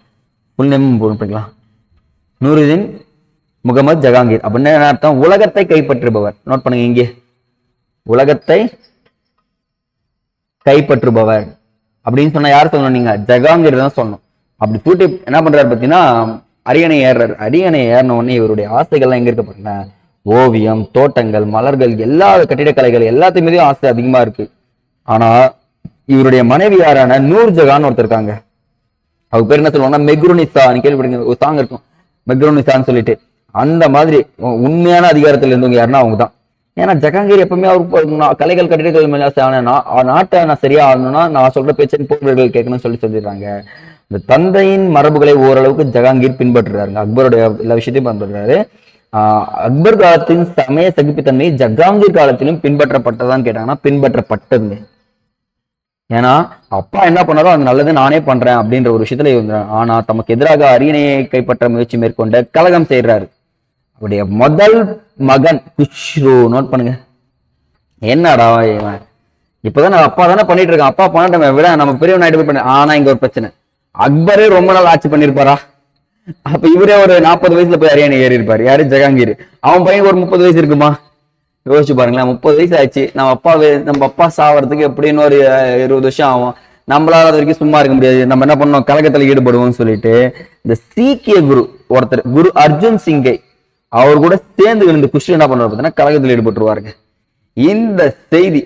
ஃபுல் நேம் பண்ணிக்கலாம், நூருதீன் முகமது ஜகாங்கீர். அப்படின்னு என்ன அர்த்தம், உலகத்தை கைப்பற்றுபவர். நோட் பண்ணுங்க, இங்கே உலகத்தை கைப்பற்றுபவர் அப்படின்னு சொன்னா யார் சொல்லணும், நீங்க ஜகாங்கீர் தான் சொல்லணும். அப்படி கூட்டி என்ன பண்றாரு பாத்தீங்கன்னா அரியணை ஏறுறாரு. அரியணை ஏறின உடனே இவருடைய ஆசைகள்லாம் எங்க இருக்க பாருங்க, ஓவியம், தோட்டங்கள், மலர்கள், எல்லா கட்டிடக்கலைகள் எல்லாத்தையுமே ஆசை அதிகமா இருக்கு. ஆனா இவருடைய மனைவி யாரான நூர் ஜகான் ஒருத்தர் இருக்காங்க. அவங்க பேர் என்ன சொல்லுவாங்கன்னா மெக்ருனிசா. கேள்விப்படுங்க, ஒரு சாங் இருக்கும் மெக்ருனிசான்னு சொல்லிட்டு. அந்த மாதிரி உண்மையான அதிகாரத்தில் இருந்தவங்க யாருன்னா அவங்க தான். ஏன்னா ஜகாங்கீர் எப்பவுமே அவருக்கு கலைகள் கட்டிடங்கள் மேல நாட்டை நான் சரியா ஆகணும்னா நான் சொல்ற பேச்சு போன்றவர்கள் கேட்கணும்னு சொல்லிடுறாங்க. இந்த தந்தையின் மரபுகளை ஓரளவுக்கு ஜகாங்கீர் பின்பற்றுறாருங்க. அக்பருடைய எல்லா விஷயத்தையும் பின்பற்றுறாரு. அக்பர் காலத்தின் சமய சகிப்புத்தன்மை ஜகாங்கீர் காலத்திலும் பின்பற்றப்பட்டதான்னு கேட்டாங்கன்னா பின்பற்றப்பட்டதுங்க. ஏன்னா அப்பா என்ன பண்ணாரோ அது நல்லது நானே பண்றேன் அப்படின்ற ஒரு விஷயத்துல இருந்தார். ஆனா தமக்கு எதிராக அரியணையை கைப்பற்ற முயற்சி மேற்கொண்ட கலகம் செய்யறாரு. அவருடைய முதல் மகன் குஷ்ரு, நோட் பண்ணுங்க, என்னடா இவன் இப்பதான் நான் அப்பா தானே பண்ணிட்டு இருக்கேன், அப்பா பண்ண விட நம்ம பெரியவன் ஆயிட்டு பண்ண. ஆனா இங்க ஒரு பிரச்சனை, அக்பரே ரொம்ப நாள் ஆட்சி பண்ணிருப்பாரா? அப்ப இவரே ஒரு 40 வயசுல போய் அரியணை ஏறி இருப்பாரு. யாரு? ஜஹாங்கீர். அவன் பையன் ஒரு 30 வயசு இருக்குமா? யோசிச்சு பாருங்களேன். 30 வயசு ஆச்சு. நம்ம அப்பா சாவறதுக்கு எப்படின்னு ஒரு 20 வருஷம் ஆகும். நம்மளால அது வரைக்கும் சும்மா இருக்க முடியாது. நம்ம என்ன பண்ணோம், கழகத்துல ஈடுபடுவோம்னு சொல்லிட்டு இந்த சீக்கிய குரு ஒருத்தர் குரு அர்ஜுன் சிங்கை அவர் கூட சேர்ந்து இந்த குஷ்டி என்ன பண்றாரு பார்த்தீங்கன்னா கழகத்தில் ஈடுபட்டுருவாருங்க. இந்த செய்தி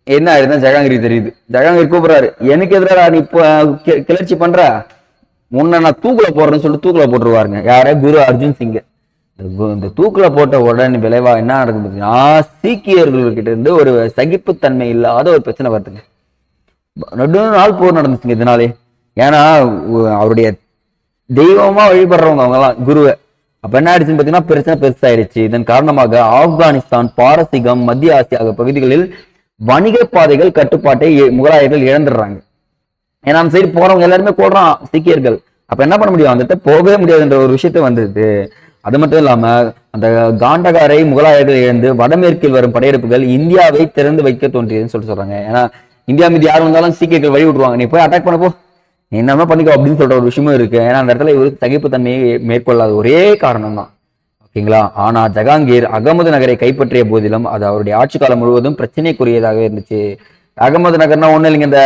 என்ன ஆயிருந்தா ஜஹாங்கீர் தெரியுது. ஜஹாங்கீர் கூப்பிடுறாரு, எனக்கு எதிராக நீ இப்போ கிளர்ச்சி பண்ற, முன்ன நான் தூக்குல போடுறேன்னு சொல்லிட்டு தூக்குல போட்டுருவாருங்க. யார? குரு அர்ஜுன் சிங். இந்த தூக்குல போட்ட உடனே விளைவா என்ன நடக்கும் பார்த்தீங்கன்னா, சீக்கியர்கள்கிட்ட இருந்து ஒரு சகிப்புத்தன்மை இல்லாத ஒரு பிரச்சனை வருதுங்க. 2 நாள் போர் நடந்துச்சுங்க இதனாலே. ஏன்னா அவருடைய தெய்வமா வழிபடுறவங்க அவங்க எல்லாம் குருவை. அப்ப என்ன ஆயிடுச்சுன்னு பாத்தீங்கன்னா பிரச்சனை பெருசாயிடுச்சு. இதன் காரணமாக ஆப்கானிஸ்தான், பாரசீகம், மத்திய ஆசியா ஆகிய பகுதிகளில் வணிக பாதைகள் கட்டுப்பாட்டை முகலாயர்கள் இழந்துடுறாங்க. ஏன்னா அந்த சைடு போறவங்க எல்லாருமே போடுறான் சீக்கியர்கள். அப்ப என்ன பண்ண முடியும், அந்த போகவே முடியாதுன்ற ஒரு விஷயத்த வந்தது. அது மட்டும் இல்லாம அந்த காண்டகாரை முகலாயர்கள் இழந்து வடமேற்கில் வரும் படையெடுப்புகள் இந்தியாவை திறந்து வைக்க தோன்றியதுன்னு சொல்றாங்க. ஏன்னா இந்தியா மீது யார் வந்தாலும் சீக்கியர்கள் வழி விட்டுருவாங்க, நீ போய் அட்டாக் பண்ணப்போ நீ என்னமா பண்ணிக்கோ அப்படின்னு சொல்ற ஒரு விஷயமும் இருக்கு. ஏன்னா அந்த இடத்துல இவருக்கு சகிப்புத்தன்மையை மேற்கொள்ளாத ஒரே காரணம் தான். ஓகேங்களா. ஆனா ஜஹாங்கீர் அகமது நகரை கைப்பற்றிய போதிலும் அது அவருடைய ஆட்சி காலம் முழுவதும் பிரச்சனைக்குரியதாக இருந்துச்சு. அகமது நகர்னா ஒண்ணு இல்லைங்க, இந்த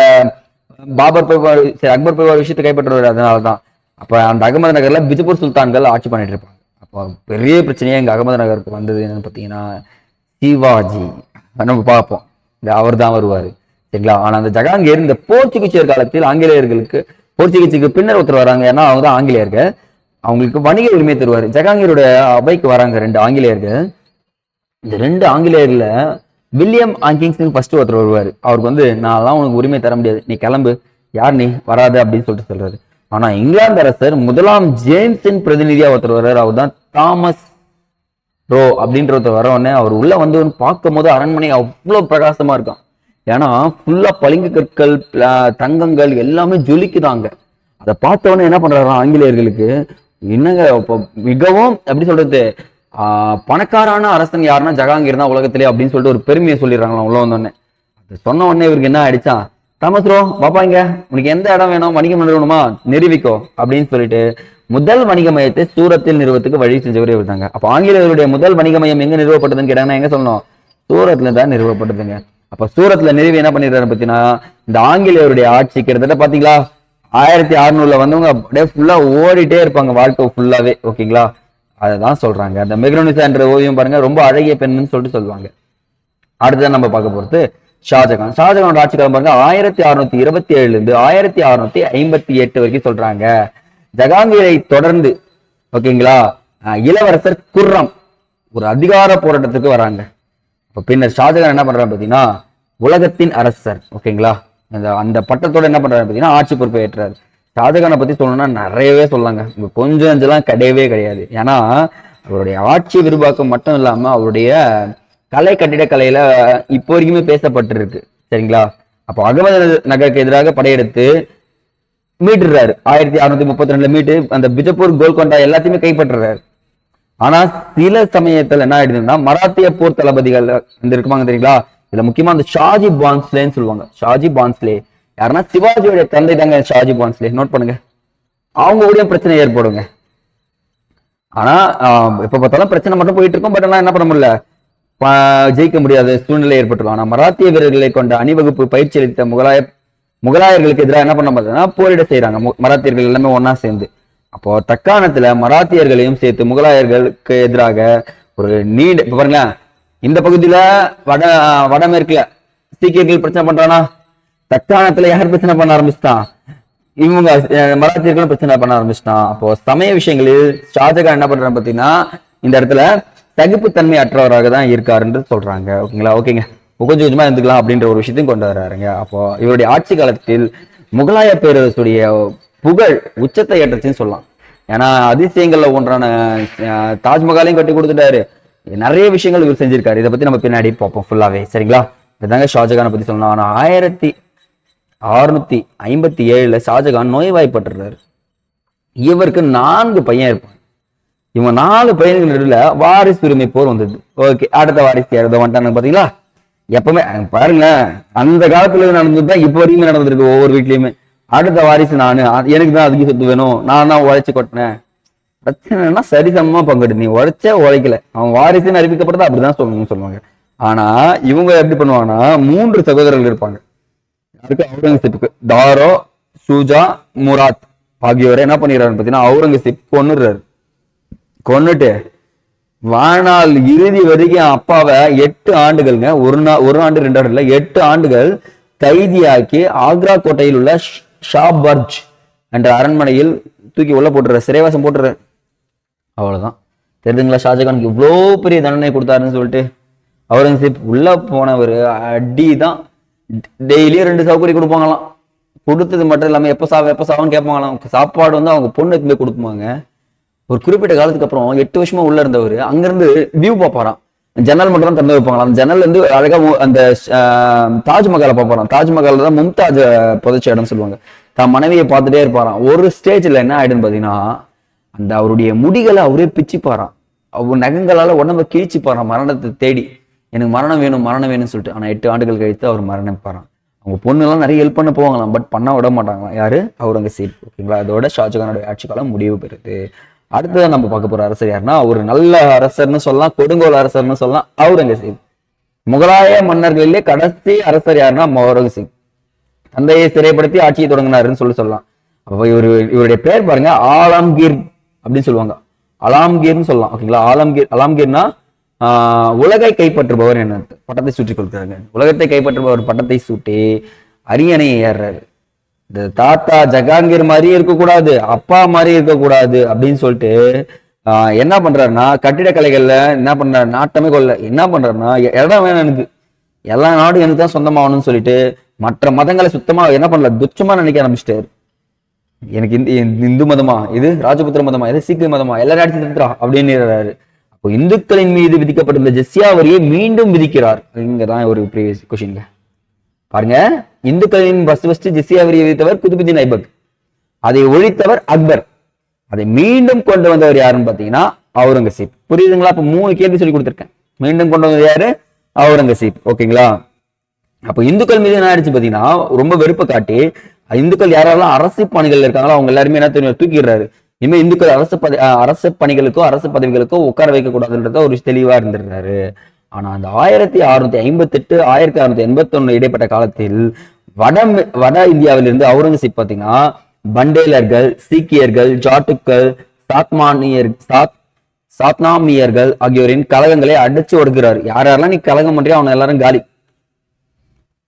பாபர் போய் அக்பர் போய் ஒரு விஷயத்தை கைப்பற்றுவாரு, அதனாலதான். அப்ப அந்த அகமது நகர்ல பிஜப்பூர் சுல்தான்கள் ஆட்சி பண்ணிட்டு இருப்பாங்க. அப்போ பெரிய பிரச்சனையே எங்க அகமது நகருக்கு வந்தது என்னன்னு பாத்தீங்கன்னா சிவாஜி. நம்ம பார்ப்போம், அவர் தான் வருவாரு. சரிங்களா. ஆனா அந்த ஜஹாங்கீர் இந்த போர்ச்சுகீசியர் காலத்தில் ஆங்கிலேயர்களுக்கு, போர்ச்சுகீசிக்கு பின்னர் ஒருத்தர் வராங்க, ஏன்னா அவங்க தான் ஆங்கிலேயர்கள், அவங்களுக்கு வணிக உரிமை தருவாரு. ஜஹாங்கீருடைய அவைக்கு வராங்க 2 ஆங்கிலேயர்கள். இந்த 2 ஆங்கிலேயர்ல வில்லியம் ஆங்கிங்ஸ் ஃபர்ஸ்ட் ஒருத்தர் வருவாரு. அவருக்கு வந்து நான் உனக்கு உரிமை தர முடியாது, நீ கிளம்பு, யார் நீ வராது அப்படின்னு சொல்லிட்டு சொல்றாரு. ஆனா இங்கிலாந்து அரசர் 1ஆம் ஜேம்ஸின் பிரதிநிதியா ஒருத்தர் வர்றாரு. அவர் தான் தாமஸ் ரோ அப்படின்ற ஒருத்தர் வர உடனே அவர் உள்ள வந்து பார்க்கும் போது அரண்மனை அவ்வளவு பிரகாசமா இருக்கும். ஏன்னா ஃபுல்லா பளிங்கு கற்கள், தங்கங்கள் எல்லாமே ஜொலிக்குதாங்க. அதை பார்த்தவொடனே என்ன பண்றாரு ஆங்கிலேயர்களுக்கு, என்னங்க மிகவும் எப்படி சொல்றது, பணக்காரான அரசன் யாருன்னா ஜஹாங்கீர் தான் உலகத்திலே அப்படின்னு சொல்லிட்டு ஒரு பெருமையை சொல்லிடுறாங்களா உள்ள வந்தோடனே. அது சொன்ன உடனே இவருக்கு என்ன ஆயிடுச்சா, தாமஸ் ரோ பாப்பா இங்க உனக்கு எந்த இடம் வேணும், வணிகம் நிறுவனமா நிறுவிக்கோ அப்படின்னு சொல்லிட்டு முதல் வணிக மையத்தை சூரத்தில் நிறுவத்துக்கு வழி செஞ்சவரே இருந்தாங்க. அப்ப ஆங்கிலேயருடைய முதல் வணிக மையம் எங்க நிறுவப்பட்டதுன்னு கேட்டாங்கன்னா எங்க சொல்லணும், சூரத்ல தான் நிறுவப்பட்டதுங்க. அப்ப சூரத்ல நிறுவி என்ன பண்ணிடுறாரு பார்த்தீங்கன்னா, இந்த ஆங்கிலேயருடைய ஆட்சி கிட்டத்தட்ட பாத்தீங்களா 1600 வந்தவங்க அப்படியே ஃபுல்லா ஓடிட்டே இருப்பாங்க வாழ்க்கை ஃபுல்லாவே. ஓகேங்களா. அதான் சொல்றாங்க. அந்த மெக்ரோனிசா என்ற ஓவியம் பாருங்க, ரொம்ப அழகிய பெண்ணுன்னு சொல்லிட்டு சொல்லுவாங்க. அடுத்ததான் நம்ம பார்க்க போறது ஷாஜகான். ஷாஜகானோட ஆட்சி காலம் பாருங்க 1627 இருந்து 1658 வரைக்கும் சொல்றாங்க. ஜஹாங்கீரை தொடர்ந்து ஓகேங்களா இளவரசர் குர்ரம் ஒரு அதிகார போராட்டத்துக்கு வராங்க. பின்னர் ஷாஜகான் என்ன பண்றாரு பாத்தீங்கன்னா உலகத்தின் அரசர், ஓகேங்களா, அந்த பட்டத்தோட என்ன பண்றாரு பாத்தீங்கன்னா ஆட்சி பொறுப்பை ஏற்றாரு. ஷாஜகானை பத்தி சொல்லணும்னா நிறையவே சொல்லாங்க, கொஞ்சம் அஞ்செல்லாம் கிடையவே கிடையாது. ஏன்னா அவருடைய ஆட்சி விரிவாக்கம் மட்டும் இல்லாம அவருடைய கலை, கட்டிடக்கலையில இப்போ வரைக்குமே பேசப்பட்டிருக்கு. சரிங்களா. அப்போ அகமது நகருக்கு எதிராக படையெடுத்து மீட்டுறாரு. 1632 மீட்டு அந்த பிஜப்பூர், கோல்கொண்டா எல்லாத்தையுமே கைப்பற்றுறாரு. ஆனா சில சமயத்துல என்ன ஆயிடுதுன்னா மராத்திய போர் தளபதிகள் இருக்குமாங்க தெரியுங்களா, இதுல முக்கியமா அந்த ஷாஜி பான்ஸ்லேன்னு சொல்லுவாங்க. ஷாஜி பான்ஸ்லே யாருன்னா சிவாஜியோட தந்தை தாங்க ஷாஜி பான்ஸ்லே, நோட் பண்ணுங்க. அவங்க கூட பிரச்சனை ஏற்படுங்க. ஆனா எப்ப பார்த்தாலும் பிரச்சனை மட்டும் போயிட்டு இருக்கும். பட் ஆனா என்ன பண்ண முடியல, ஜெயிக்க முடியாத சூழ்நிலை ஏற்பட்டுரும். ஆனா மராத்திய வீரர்களை கொண்ட அணிவகுப்பு பயிற்சி அளித்த முகலாயர்களுக்கு எதிராக என்ன பண்ண பார்த்தீங்கன்னா போரிட செய்யறாங்க மராத்தியர்கள் எல்லாமே ஒன்னா சேர்ந்து. அப்போ தக்காணத்துல மராத்தியர்களையும் சேர்த்து முகலாயர்களுக்கு எதிராக ஒரு நீண்ட, இப்ப பாருங்களேன், இந்த பகுதியில வடமேற்குல சீக்கியர்கள் பிரச்சனை பண்றானா, தக்காணத்துல யார் பிரச்சனை பண்ண ஆரம்பிச்சுட்டான், இவங்க மராத்தியர்களும் பிரச்சனை பண்ண ஆரம்பிச்சுட்டான். அப்போ சமய விஷயங்களில் ஷாஜகான் என்ன பண்றான்னு பாத்தீங்கன்னா இந்த இடத்துல சகிப்புத்தன்மை அற்றவராக தான் இருக்காருன்னு சொல்றாங்க. ஓகேங்களா. ஓகேங்க, கொஞ்சம் கொஞ்சமா இருந்துக்கலாம் அப்படின்ற ஒரு விஷயத்தையும் கொண்டு வர்றாருங்க. அப்போ இவருடைய ஆட்சி காலத்தில் முகலாய பேரரசுடைய புகழ் உச்சத்தை ஏற்றச்சுன்னு சொல்லலாம். ஏன்னா அதிசயங்கள்ல ஒன்றான தாஜ்மஹாலையும் கட்டி கொடுத்துட்டாரு, நிறைய விஷயங்கள் இவர் செஞ்சிருக்காரு. இதை பத்தி நம்ம பின்னாடி பார்ப்போம் ஃபுல்லாவே. சரிங்களா. இதுதாங்க ஷாஜகானை பத்தி சொல்லலாம். ஆனா 1657 ஷாஜகான் நோய்வாய்ப்பட்டுறாரு. இவருக்கு 4 பையன் இருப்பாங்க. இவங்க 4 பையன்கள் நடுவில் வாரிசு உரிமை போர் வந்தது. ஓகே, அடுத்த வாரிசு யாரோ வந்துட்டாங்க பாத்தீங்களா, எப்பவுமே பாருங்களேன், அந்த காலத்துல நடந்ததுதான் இப்ப வரைக்குமே நடந்திருக்கு ஒவ்வொரு வீட்லயுமே. அடுத்த வாரிசு நானு, எனக்கு தான் அதிக சொத்து வேணும், நான் தான் உழைச்சு கொட்டினேன். பிரச்சனைனா சரிசமமா பங்கிடு, நீ உழைச்ச உழைக்கல, அவன் வாரிசுன்னு அறிவிக்கப்பட்டது அப்படிதான் சொல்லணும்னு சொல்லுவாங்க. ஆனா இவங்க எப்படி பண்ணுவாங்கன்னா 3 சகோதரர்கள் இருப்பாங்க. யாருக்கு? அவுரங்கசீப்புக்கு. தாரோ, ஷூஜா, முராத் ஆகியோரை என்ன பண்ணிடுறாரு பாத்தீங்கன்னா அவுரங்கசீப் கொன்னுடுறாரு. கொன்னுட்டு வாழ்நாள் இறுதி வரைக்கும் அப்பாவை 8 ஆண்டுகள்ங்க, ஒரு ஆண்டு 2 ஆண்டு இல்ல, 8 ஆண்டுகள் கைதியாக்கி ஆக்ரா கோட்டையில் உள்ள ஷாபர்ஜ் என்ற அரண்மனையில் தூக்கி உள்ள போட்டுற, சிறைவாசம் போட்டுற. அவ்வளவுதான். தெரியுதுங்களா ஷாஜகானுக்கு இவ்வளோ பெரிய தண்டனை கொடுத்தாருன்னு சொல்லிட்டு. அவுரங்கசீப் உள்ள போனவர் அடி தான். டெய்லியும் 2 சவுக்கடி கொடுப்பாங்களாம். கொடுத்தது மட்டும் இல்லாம எப்ப சாவன்னு கேட்பாங்களாம். சாப்பாடு வந்து அவங்க பொண்ணுக்கு போய் கொடுப்பாங்க. ஒரு குறிப்பிட்ட காலத்துக்கு அப்புறம் 8 வருஷமா உள்ள இருந்தவர் அங்கிருந்து வியூ பார்ப்பாராம். ஜன்னல் மட்டும் தான் திறந்து வைப்பாங்களாம். அந்த ஜன்னல் இருந்து அழகா அந்த தாஜ்மஹாலை பார்ப்பாராம். தாஜ்மஹால் தான் மும்தாஜ் புதைச்ச இடம்னு சொல்லுவாங்க. தான் மனைவியை பார்த்துட்டே இருப்பாராம். ஒரு ஸ்டேஜ்ல என்ன ஆயிடுன்னு பாத்தீங்கன்னா, அந்த அவருடைய முடிகளை அவரே பிச்சுப்பாராம். அவர் நகங்களால உடம்ப கிழிச்சுப்பாராம் மரணத்தை தேடி. எனக்கு மரணம் வேணும்னு சொல்லிட்டு. ஆனா 8 ஆண்டுகள் கழித்து அவர் மரணிப்பாராம். அவங்க பொண்ணு எல்லாம் நிறைய ஹெல்ப் பண்ண போவாங்களாம், பட் பண்ண விட மாட்டாங்களாம். யாரு? அவுரங்கசீப். ஓகேங்களா? அதோட ஷாஜகானோட ஆட்சி காலம் முடிவு பெறுது. அடுத்ததான் நம்ம பார்க்க போற அரசர் யாருன்னா, ஒரு நல்ல அரசர்னு சொல்லலாம், கொடுங்கோல் அரசர்னு சொல்லலாம், அவுரங்கசீப். முகலாய மன்னர்களிலே கடைசி அரசர் யாருன்னா அவுரங்கசீப். தந்தையை சிறைப்படுத்தி ஆட்சியை தொடங்கினாருன்னு சொல்லலாம். அப்ப இவருடைய பேர் பாருங்க, ஆலம்கீர் அப்படின்னு சொல்லுவாங்க. அலாம்கீர்னு சொல்லலாம். ஓகேங்களா? அலாம்கீர்னா உலகை கைப்பற்றுபவர் என்ன பட்டத்தை சூட்டி கொடுக்குறாங்க. உலகத்தை கைப்பற்றுபவர் பட்டத்தை சூட்டி அரியணையை ஏறுறாரு. இந்த தாத்தா ஜகாங்கீர் மாதிரியே இருக்கக்கூடாது, அப்பா மாதிரி இருக்கக்கூடாது அப்படின்னு சொல்லிட்டு என்ன பண்றாருன்னா, கட்டிடக்கலைகள்ல என்ன பண்றாரு, நாட்டமே கொள்ள என்ன பண்றாருன்னா, இடம் வேணும் எனக்கு, எல்லா நாடும் எனக்கு தான் சொந்தமாகணும்னு சொல்லிட்டு மற்ற மதங்களை சுத்தமா என்ன பண்ணல, துச்சமா நினைக்க ஆரம்பிச்சிட்டாரு. எனக்கு இந்து மதமா, இது ராஜபுத்திர மதமா, இது சீக்கிய மதமா, எல்லாரும் அடிச்சு தடுத்துறா அப்படின்னு. அப்போ இந்துக்களின் மீது விதிக்கப்பட்டிருந்த ஜிஸ்யா வரியை மீண்டும் விதிக்கிறார். இங்கதான் ஒரு ப்ரீவியஸ் கொஸ்டின் பாருங்க. இந்துக்களின் ஃபர்ஸ்ட் ஜிஸ்யா வரியை விதித்தவர் குதுபுதீன் ஐபக். அதை ஒழித்தவர் அக்பர். அதை மீண்டும் கொண்டு வந்தவர் யாருன்னு பாத்தீங்கன்னா அவுரங்கசீப். புரியுதுங்களா? அப்ப 3 கேள்வி சொல்லி கொடுத்துருக்கேன். மீண்டும் கொண்டு வந்தது யாரு? அவுரங்கசீப். ஓகேங்களா? அப்போ இந்துக்கள் மீது என்ன ஆயிடுச்சு பாத்தீங்கன்னா, ரொம்ப வெறுப்பை காட்டி இந்துக்கள் யாரெல்லாம் அரசு பணிகள் இருக்காங்களோ அவங்க எல்லாருமே என்ன தூக்கிடுறாரு. இனிமே இந்துக்கள் அரசு பணிகளுக்கோ அரசு பதவிகளுக்கோ உட்கார வைக்க கூடாதுன்றத ஒரு தெளிவா இருந்திருக்காரு. ஆனா அந்த 1658 1681 இடைப்பட்ட காலத்தில் வட இந்தியாவிலிருந்து அவுரங்கசீப் பாத்தீங்கன்னா பண்டேலர்கள், சீக்கியர்கள், ஜாட்டுக்கள், சாத்னாமியர்கள் ஆகியோரின் கழகங்களை அடிச்சு ஒடுக்கிறார். யாரெல்லாம் நீ கழகம் பண்றியோ அவனை எல்லாரும் காலி.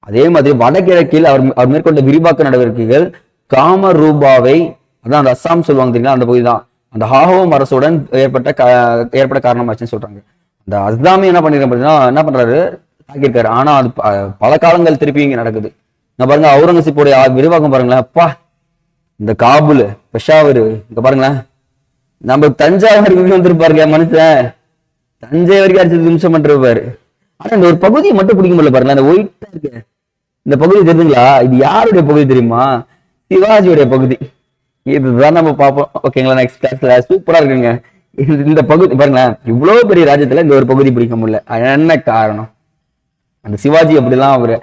அதே மாதிரி வடகிழக்கில் அவர் மேற்கொண்ட விரிவாக்க நடவடிக்கைகள் காமரூபாவை, அதான் அந்த அஸ்ஸாம் சொல்லுவாங்க தெரியுங்களா, அந்த பகுதி தான் அந்த ஹாஹோம் அரசுடன் ஏற்பட்ட காரணமாச்சுன்னு சொல்றாங்க. அந்த அஸ்ஸாமி என்ன பண்ணிருக்காரு, என்ன பண்றாரு, தாக்கியிருக்காரு. ஆனா அது பல காலங்கள் திருப்பி இங்க நடக்குது. நான் பாருங்க அவுரங்கசீப்போடைய விரிவாக்கம் பாருங்களேன். அப்பா, இந்த காபுல், பெஷாவர், இங்க பாருங்களேன், நம்ம தஞ்சாவூர் வந்திருப்பாருங்க மனுஷன், தஞ்சை வரைக்கும் அடிச்சு நிமிஷம் பண்ணிருப்பாரு. ஆனா இந்த ஒரு பகுதியை மட்டும் பிடிக்க முடியல பாருங்களேன், இந்த ஒயிட்டா இருக்கு இந்த பகுதி, தெரியுதுங்களா? இது யாருடைய பகுதி தெரியுமா? சிவாஜியுடைய பகுதி. இதுதான் நம்ம பார்ப்போம். ஓகேங்களா? நெக்ஸ்ட் கிளாஸ்ல சூப்பரா இருக்குங்க இந்த பகுதி. பாருங்களேன், இவ்வளவு பெரிய ராஜ்யத்துல இந்த ஒரு பகுதி பிடிக்க முடியல. என்ன காரணம்? அந்த சிவாஜி அப்படிலாம் அவரு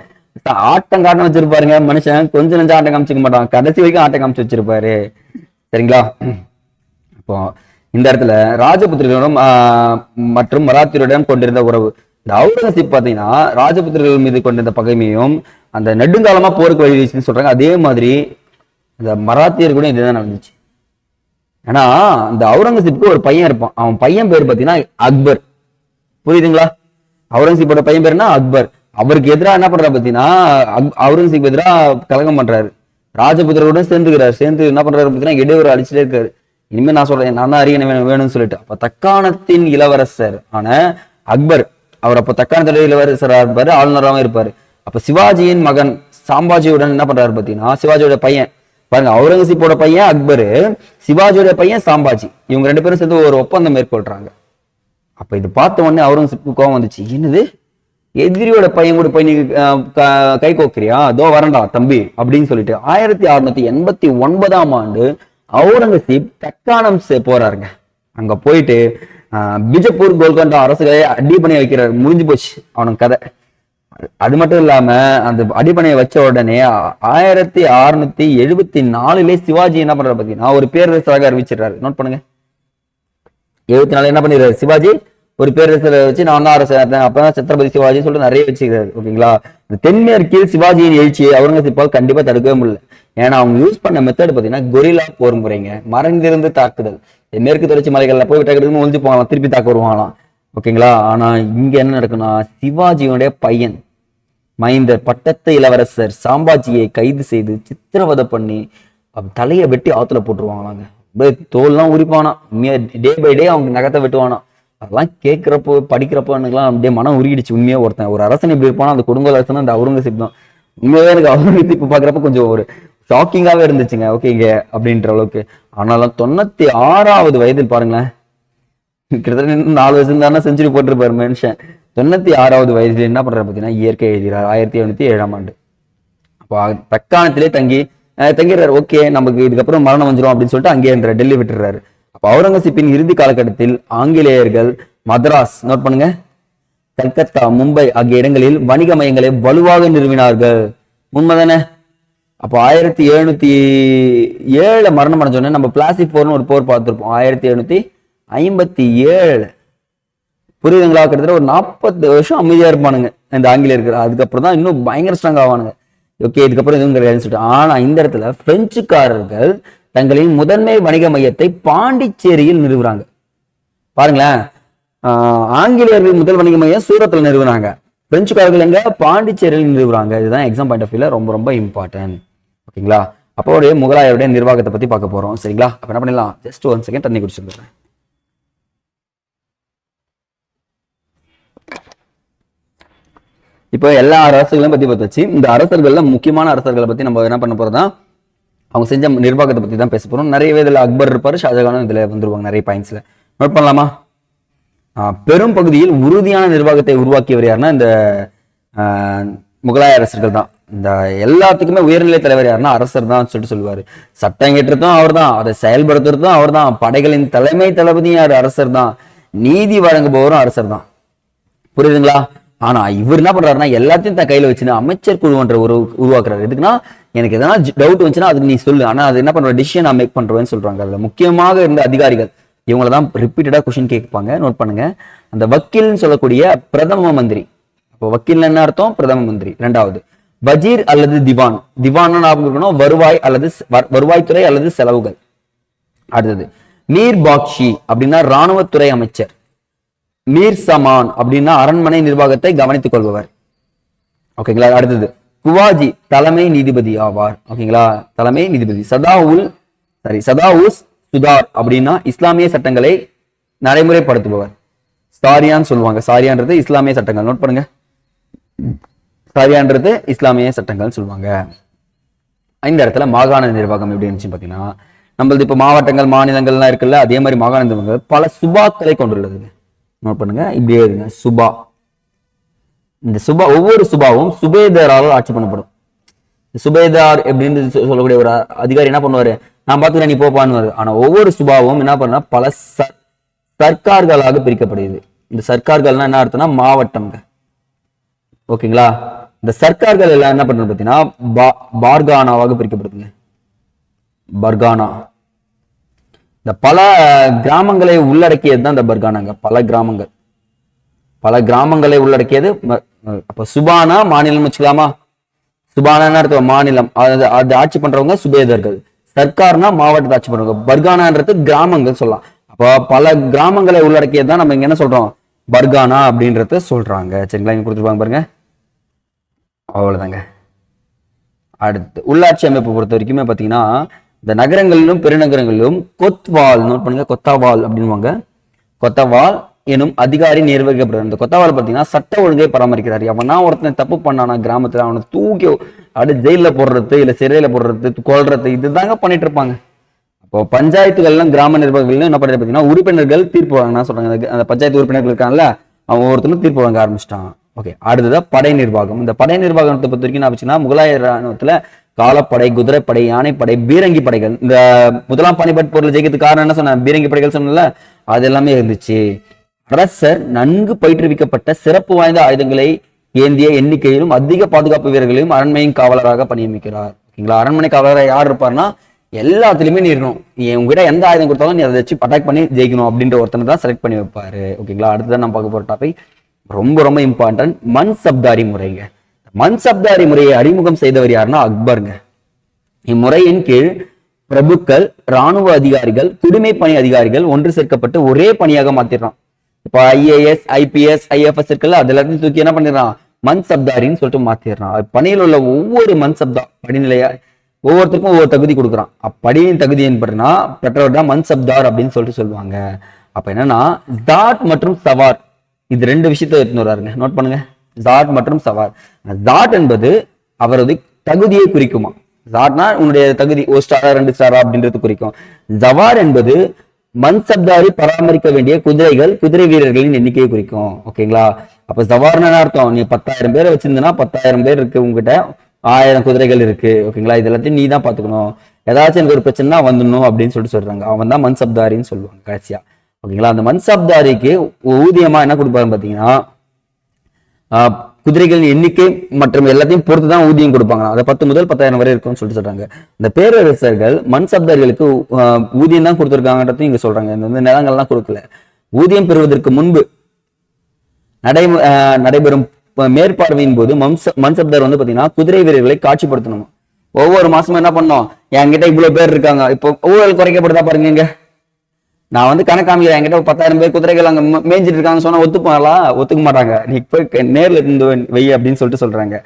ஆட்டம் காட்டம் வச்சிருப்பாருங்க மனுஷன். கொஞ்சம் நெஞ்சம் ஆட்டம் காமிச்சிக்க மாட்டான், கடைசி வரைக்கும் ஆட்டம் காமிச்சு வச்சிருப்பாரு. சரிங்களா? இப்போ இந்த இடத்துல ராஜபுத்திரர்களும் மற்றும் மராத்தியருடன் கொண்டிருந்த உறவு. இந்த அவுரங்கசீப் பாத்தீங்கன்னா ராஜபுத்திரர்கள் மீது கொண்டிருந்த பகைமையும் அந்த நெடுங்காலமா போருக்கு வழிவீச்சுன்னு சொல்றாங்க. அதே மாதிரி இந்த மராத்தியர் கூட இதுதான் நடந்துச்சு. ஏன்னா இந்த அவுரங்கசீப்புக்கு ஒரு பையன் இருப்பான். அவன் பையன் பேர் பாத்தீங்கன்னா அக்பர். புரியுதுங்களா? அவுரங்கசீப்போட பையன் பேருனா அக்பர். அவருக்கு எதிராக என்ன பண்றாரு பாத்தீங்கன்னா, அவுரங்கசீப் எதிராக கலகம் பண்றாரு. ராஜபுத்திரருடன் சேர்ந்துக்கிறாரு. சேர்ந்து என்ன பண்றாரு பாத்தீங்கன்னா, இடையூறு அடிச்சுட்டே இருக்காரு. இனிமே நான் சொல்றேன், நான் தான் அரியணை வேணும்னு சொல்லிட்டு. அப்ப தக்காணத்தின் இளவரசர் ஆன அக்பர், அவர் அப்ப தக்காணத்தோட இளவரசராக இருப்பாரு, ஆளுநராகவும் இருப்பாரு. அப்ப சிவாஜியின் மகன் சாம்பாஜியுடன் என்ன பண்றாரு பாத்தீங்கன்னா, சிவாஜியோட பையன் பாருங்க, அவுரங்கசீப்போட பையன் அக்பரு, சிவாஜியோட பையன் சாம்பாஜி, இவங்க 2 பேரும் சேர்ந்து ஒரு ஒப்பந்தம் மேற்கொள்றாங்க. அப்ப இது பார்த்த உடனே அவுரங்கசீப்புக்கு கோவம் வந்துச்சு. என்னது, எதிரியோட பையன் கூட போய் நீ கை கோக்குறியா, அதோ வரண்டா தம்பி அப்படின்னு சொல்லிட்டு 1689ஆம் ஆண்டு அவுரங்கசீப் தக்காணம் போறாருங்க. அங்க போயிட்டு பிஜப்பூர், கோல்கண்டா அரசுகளை அடி பண்ணி வைக்கிறார். முடிஞ்சு போச்சு அவனுக்கு கதை. அது மட்டும் இல்லாம அந்த அடிப்படையை வச்ச உடனே 1674 சிவாஜி என்ன பண்றாரு பாத்தீங்கன்னா ஒரு பேரரசராக அறிவிச்சிடுறாரு. நோட் பண்ணுங்க. 74 என்ன பண்ணிடுறாரு சிவாஜி ஒரு பேரரசரை வச்சு நான் தான் அரசு அப்பதான் சத்ரபதி சிவாஜி சொல்லிட்டு நிறைய வச்சுக்கிறாரு. ஓகேங்களா. தென்மேற்கில் சிவாஜியின் எழுச்சியை அவுரங்கசீப்பால் கண்டிப்பா தடுக்கவே முடியல. ஏன்னா அவங்க யூஸ் பண்ண மெத்தட் பாத்தீங்கன்னா கொரில்லா போர் முறைங்க. மறைந்திருந்து தாக்குதல். மேற்கு தொடர்ச்சி மலைகள்ல போய் டக்குன்னு ஒழிஞ்சு போகலாம், திருப்பி தாக்க வருவாங்களாம். ஓகேங்களா. ஆனா இங்க என்ன நடக்குன்னா சிவாஜியுடைய பையன் மைந்தர் பட்டத்து இளவரசர் சாம்பாஜியை கைது செய்து சித்திரவதை பண்ணி தலையை வெட்டி ஆத்துல போட்டுருவாங்களாங்க. தோல்லாம் உரிப்பானா, டே பை டே அவங்க நகத்தை வெட்டுவானா. அதெல்லாம் கேட்கிறப்போ படிக்கிறப்போ எனக்குலாம் அப்படியே மனம் உருகிடுச்சு. உண்மையா ஒருத்தன் ஒரு அரசன் இப்படி இருப்பானா அந்த குடும்ப அரசன் அந்த அவுரங்கசீப் தான். உண்மையாவே எனக்கு அவுரங்கசீப் பாக்குறப்ப கொஞ்சம் ஒரு ஷாக்கிங்காவே இருந்துச்சுங்க. ஓகேங்க அப்படின்ற அளவுக்கு. ஆனாலும் 96வது வயதில் பாருங்களேன், கிட்டத்தட்ட 4 வருஷம் தானே செஞ்சுரி போட்டிருப்பாரு மனுஷன். 96வது வயசுல என்ன பண்றாரு பாத்தீங்கன்னா இயற்கை எழுதுறாரு 1707ஆம் ஆண்டு. அப்போ தக்காணத்திலே தங்கிடுறாரு. ஓகே நமக்கு இதுக்கப்புறம் மரணம் வந்துடும் அப்படின்னு சொல்லிட்டு அங்கே டெல்லி விட்டுறாரு. அப்ப அவுரங்கசீப்பின் இறுதி காலகட்டத்தில் ஆங்கிலேயர்கள் மദ്രാஸ், நோட் பண்ணுங்க, கல்கத்தா, மும்பை ஆகிய இடங்களில் வணிக மையங்களை வலுவாக நிறுவினார்கள். உண்மைதானே. அப்போ 1707 மரணம் அடைஞ்சோடனே நம்ம பிளாசி போர்னு ஒரு போர் பார்த்திருப்போம். 1757 புரியுதுங்களா. கிட்டத்தட்ட ஒரு 40 வருஷம் அமைதியா இருப்பானுங்க இந்த ஆங்கிலேயர்கள். அதுக்கப்புறம் தான் இன்னும் பயங்கர ஸ்ட்ராங் ஆவானுங்க. ஓகே இதுக்கப்புறம் எதுவும் கிடையாதுன்னு சொல்லிட்டு. ஆனா இந்த இடத்துல பிரெஞ்சுக்காரர்கள் தங்களின் முதன்மை வணிக மையத்தை பாண்டிச்சேரியில் நிறுவுறாங்க. பாருங்களேன், ஆங்கிலேயர்கள் முதல் வணிக மையம் சூரத்தில் நிறுவனாங்க. பிரெஞ்சுக்காரர்கள் எங்க பாண்டிச்சேரியில் நிறுவுறாங்க. இதுதான் எக்ஸாம் பாயிண்ட் ஆஃப் வியூல ரொம்ப ரொம்ப இம்பார்ட்டன்ட். ஓகேங்களா. அப்போ ஒரு முகலாயருடைய நிர்வாகத்தை பத்தி பார்க்க போறோம். சரிங்களா. அப்ப என்ன பண்ணலாம், ஜஸ்ட் 1 செகண்ட் தண்ணி குடிச்சிருந்தேன். இப்போ எல்லா அரசர்களையும் பத்தி பார்த்தாச்சு. இந்த அரசர்கள்ல முக்கியமான அரசர்களை பத்தி நம்ம என்ன பண்ண போறோம்னா அவங்க செஞ்ச நிர்வாகத்தை பத்தி தான் பேச போறோம். நிறையவே இதுல அக்பர் இருப்பாரு, ஷாஜகானும் இதுல வந்துருவாங்க நிறைய பாயிண்ட்ஸ்ல. நோட் பண்ணலாமா. பெரும் பகுதியில் உறுதியான நிர்வாகத்தை உருவாக்கியவர் யாருன்னா இந்த முகலாய அரசர்கள் தான். இந்த எல்லாத்துக்குமே உயர்நிலை தலைவர் யாருன்னா அரசர் தான் சொல்லிட்டு சொல்லுவாரு. சட்டம் ஏற்றதும் அவர் தான், அதை செயல்படுத்துறதும் அவர் தான், படைகளின் தலைமை தளபதியும் யாரு அரசர் தான், நீதி வழங்குபவரும் அரசர் தான். புரியுதுங்களா. ஆனா இவர் என்ன பண்றாருன்னா எல்லாத்தையும் தன் கையில வச்சுன்னு அமைச்சர் குழுன்ற ஒரு உருவாக்குறாரு. எதுக்குன்னா எனக்கு எதனா டவுட் வந்துச்சுன்னா அதுக்கு நீ சொல்லு, ஆனா அது என்ன பண்ற டிசிஷன் நான் மேக் பண்றேன்னு சொல்றாங்க. அதுல முக்கியமாக இருந்த அதிகாரிகள் இவங்களதான் ரிப்பீட்டடா கொஸ்டின் கேட்பாங்க. நோட் பண்ணுங்க. அந்த வக்கீல்னு சொல்லக்கூடிய பிரதம மந்திரி. அப்போ வக்கீல் என்ன அர்த்தம், பிரதம மந்திரி. 2வது வஜீர் அல்லது திவான். திவான் வருவாய் அல்லது வருவாய்த்துறை அல்லது செலவுகள். அடுத்தது மீர் பாக்ஷி அப்படின்னா இராணுவத்துறை அமைச்சர். மீர் சமான் அப்படின்னா அரண்மனை நிர்வாகத்தை கவனித்துக் கொள்பவர். ஓகேங்களா. அடுத்தது குவாஜி தலைமை நீதிபதி ஆவார். ஓகேங்களா, தலைமை நீதிபதி. சதாவுஸ் சுதார் அப்படின்னா இஸ்லாமிய சட்டங்களை நடைமுறைப்படுத்துபவர். சாரியான்னு சொல்லுவாங்க. சாரியான்றது இஸ்லாமிய சட்டங்கள். நோட் பண்ணுங்க, சாரியான்றது இஸ்லாமிய சட்டங்கள் சொல்லுவாங்க. இந்த இடத்துல மாகாண நிர்வாகம் எப்படி இருந்துச்சு பாத்தீங்கன்னா நம்மளது இப்ப மாவட்டங்கள் மாநிலங்கள்லாம் இருக்குல்ல, அதே மாதிரி மாகாண நிர்வாகம் பல சுபாக்களை கொண்டுள்ளது. நோட் பண்ணுங்க, இப்படியே இருங்க. சுபா, இந்த சுபா ஒவ்வொரு சுபாவும் சுபேதாரால் ஆட்சி பண்ணப்படும். சுபேதார் எப்படின்னு சொல்லக்கூடிய ஒரு அதிகாரி என்ன பண்ணுவாரு, நான் பாத்துக்கிறேன் நீ போப்பான்னு. ஆனா ஒவ்வொரு சுபாவும் என்ன பண்ணா பல சர்க்கார்களாக பிரிக்கப்படுது. இந்த சர்க்கார்கள்னா என்ன அர்த்தம்னா மாவட்டம்ங்க. ஓகேங்களா. இந்த சர்க்கார்கள் எல்லாம் என்ன பண்றது பாத்தீங்கன்னா பார்கானாவாக பிரிக்கப்படுதுங்க. பர்கானா இந்த பல கிராமங்களை உள்ளடக்கியது தான் இந்த பர்கானாங்க. பல கிராமங்களை உள்ளடக்கியது. அப்ப சுபானா மாநிலம் வச்சுக்கலாமா. சுபானா அர்த்தம் மாநிலம், அது ஆட்சி பண்றவங்க சுபேதர்கள். சர்க்கார்னா மாவட்டத்தை ஆட்சி பண்றவங்க. பர்கானான்றது கிராமங்கள் சொல்லலாம். அப்போ பல கிராமங்களை உள்ளடக்கியதுதான் நம்ம இங்க என்ன சொல்றோம், பர்கானா அப்படின்றத சொல்றாங்க. சரிங்களா, இங்க கொடுத்துருப்பாங்க பாருங்க. அவ்வளவுதாங்க. அடுத்து உள்ளாட்சி அமைப்பு பொறுத்த வரைக்குமே பாத்தீங்கன்னா இந்த நகரங்களிலும் பெருநகரங்களிலும் கொத்வால், நோட் பண்ணுங்க, கொத்தாவால் அப்படின்வாங்க. கொத்தவால் எனும் அதிகாரி நிர்வகிக்கப்படுறார். இந்த கொத்தவால் பார்த்தீங்கன்னா சட்ட ஒழுங்கை பராமரிக்கிறார். அவனா ஒருத்தனை தப்பு பண்ணானா கிராமத்துல அவனை தூக்கி அப்படி ஜெயில போடுறது, இல்ல சிறையில போடுறது, கொல்றது, இதுதாங்க பண்ணிட்டு இருப்பாங்க. அப்போ பஞ்சாயத்துகள்லாம் கிராம நிர்வாகிகள் என்ன பண்ணுறது பார்த்தீங்கன்னா உறுப்பினர்கள் தீர்ப்பு வாங்கினா சொல்றாங்க. அந்த பஞ்சாயத்து உறுப்பினர்கள் இருக்காங்கல்ல, அவன் ஒவ்வொருத்தரும் தீர்ப்பு வாங்க ஆரம்பிச்சிட்டான். ஓகே, அடுத்ததான் படை நிர்வாகம். இந்த படை நிர்வாகத்தை பொறுத்த வரைக்கும் என்ன ஆச்சுன்னா முகலாய ராணுவத்துல காலப்படை, குதிரைப்படை, யானைப்படை, பீரங்கி படைகள். இந்த முதலாம் பானிபட் போர்ல ஜெயிக்கிறதுக்கு காரணம் என்ன சொன்ன, பீரங்கி படைகள் சொன்னல, அது எல்லாமே இருந்துச்சு. அரசர் நன்கு பயிற்றுவிக்கப்பட்ட சிறப்பு வாய்ந்த ஆயுதங்களை ஏந்திய எண்ணிக்கையிலும் அதிக பாதுகாப்பு வீரர்களையும் அரண்மனையின் காவலராக பணியமிக்கிறார். ஓகேங்களா, அரண்மனை காவலராக யார் இருப்பார்னா எல்லாத்துலயுமே நீ இருக்கணும், நீ உங்ககிட்ட எந்த ஆயுதம் கொடுத்தாலும் நீ அதை வச்சு அட்டாக் பண்ணி ஜெயிக்கணும் அப்படின்ற ஒருத்தனை தான் செலக்ட் பண்ணி வைப்பாரு. ஓகேங்களா, அடுத்ததான் நம்ம பார்க்க போற டாபிக் ரொம்ப ரொம்ப இம்பார்ட்டன்ட், மன்சப்தாரி முறைங்க. மன்சப்தாரி முறையை அறிமுகம் செய்தவர் யாருன்னா அக்பருங்க. இம்முறையின் கீழ் பிரபுக்கள், ராணுவ அதிகாரிகள், குடிமை பணி அதிகாரிகள் ஒன்று சேர்க்கப்பட்டு ஒரே பணியாக மாத்திடுறான். இப்ப ஐஏஎஸ், ஐபிஎஸ், ஐஎஃப்எஸ் இருக்குல்ல, அது எல்லாத்தையும் தூக்கி என்ன பண்ணிடுறான், மன்சப்தாரின்னு சொல்லிட்டு மாத்திடுறான். பணியில் உள்ள ஒவ்வொரு மன்சப்தா படிநிலையா ஒவ்வொருத்தருக்கும் ஒவ்வொரு தகுதி கொடுக்குறான். அப்படியின் தகுதி என்பதுனா பெற்றவர் தான் மன்சப்தார் அப்படின்னு சொல்லிட்டு சொல்லுவாங்க. அப்ப என்னன்னா ஜாட் மற்றும் சவார் இது ரெண்டு விஷயத்த எடுத்துன்னு வர்றாருங்க, நோட் பண்ணுங்க. ஜாட் மற்றும் சவார். ஜாட் என்பது அவரது தகுதியை குறிக்குமா, ஜாட்னா உன்னுடைய தகுதி ஒரு ஸ்டாரா 2 ஸ்டாரா அப்படின்றது குறிக்கும். ஜவார் என்பது மன்சப்தாரி பராமரிக்க வேண்டிய குதிரைகள், குதிரை வீரர்களின் எண்ணிக்கையை குறிக்கும். ஓகேங்களா, அப்ப ஜவார்னா அர்த்தம், நீ 10,000 பேரை வச்சிருந்தனா 10,000 பேர் இருக்கு, உங்ககிட்ட 1000 குதிரைகள் இருக்கு. ஓகேங்களா, இது எல்லாத்தையும் நீ தான் பாத்துக்கணும், ஏதாச்சும் எனக்கு ஒரு பிரச்சனை வந்துடணும் அப்படின்னு சொல்லிட்டு சொல்றாங்க. அவன் தான் மன்சப்தாரின்னு சொல்லுவாங்க கடைசியா. ஓகேங்களா, அந்த மன்சப்தாரிக்கு ஊதியமா என்ன கொடுப்பாருன்னு பாத்தீங்கன்னா குதிரைகளின் எண்ணிக்கை மற்றும் எல்லாத்தையும் பொறுத்து தான் ஊதியம் கொடுப்பாங்க. அதை 10 முதல் 10,000 வரை இருக்கும்னு சொல்லிட்டு சொல்றாங்க. இந்த பேரரசர்கள் மன்சப்தார்களுக்கு ஊதியம் தான் கொடுத்துருக்காங்கன்றதையும் இங்க சொல்றாங்க. இந்த வந்து நிலங்கள்லாம் கொடுக்கல. ஊதியம் பெறுவதற்கு முன்பு நடைபெறும் மேற்பார்வையின் போது மன்சப்தார் வந்து பாத்தீங்கன்னா குதிரை வீரர்களை காட்சிப்படுத்தணும். ஒவ்வொரு மாசமும் என்ன பண்ணோம், என்கிட்ட இவ்வளவு பேர் இருக்காங்க, இப்போ ஊழல் குறைக்கப்படுதா பாருங்க, நான் வந்து கணக்காமிக்கிறேன், என்கிட்ட 10,000 பேர் குதிரைகள் அங்க மேய்ஞ்சிட்டு இருக்காங்க சொன்னா ஒத்துப்பாங்களா, ஒத்துக்க மாட்டாங்க, நீ போய் நேர்ல இருந்து வை அப்படின்னு சொல்லிட்டு சொல்றாங்க.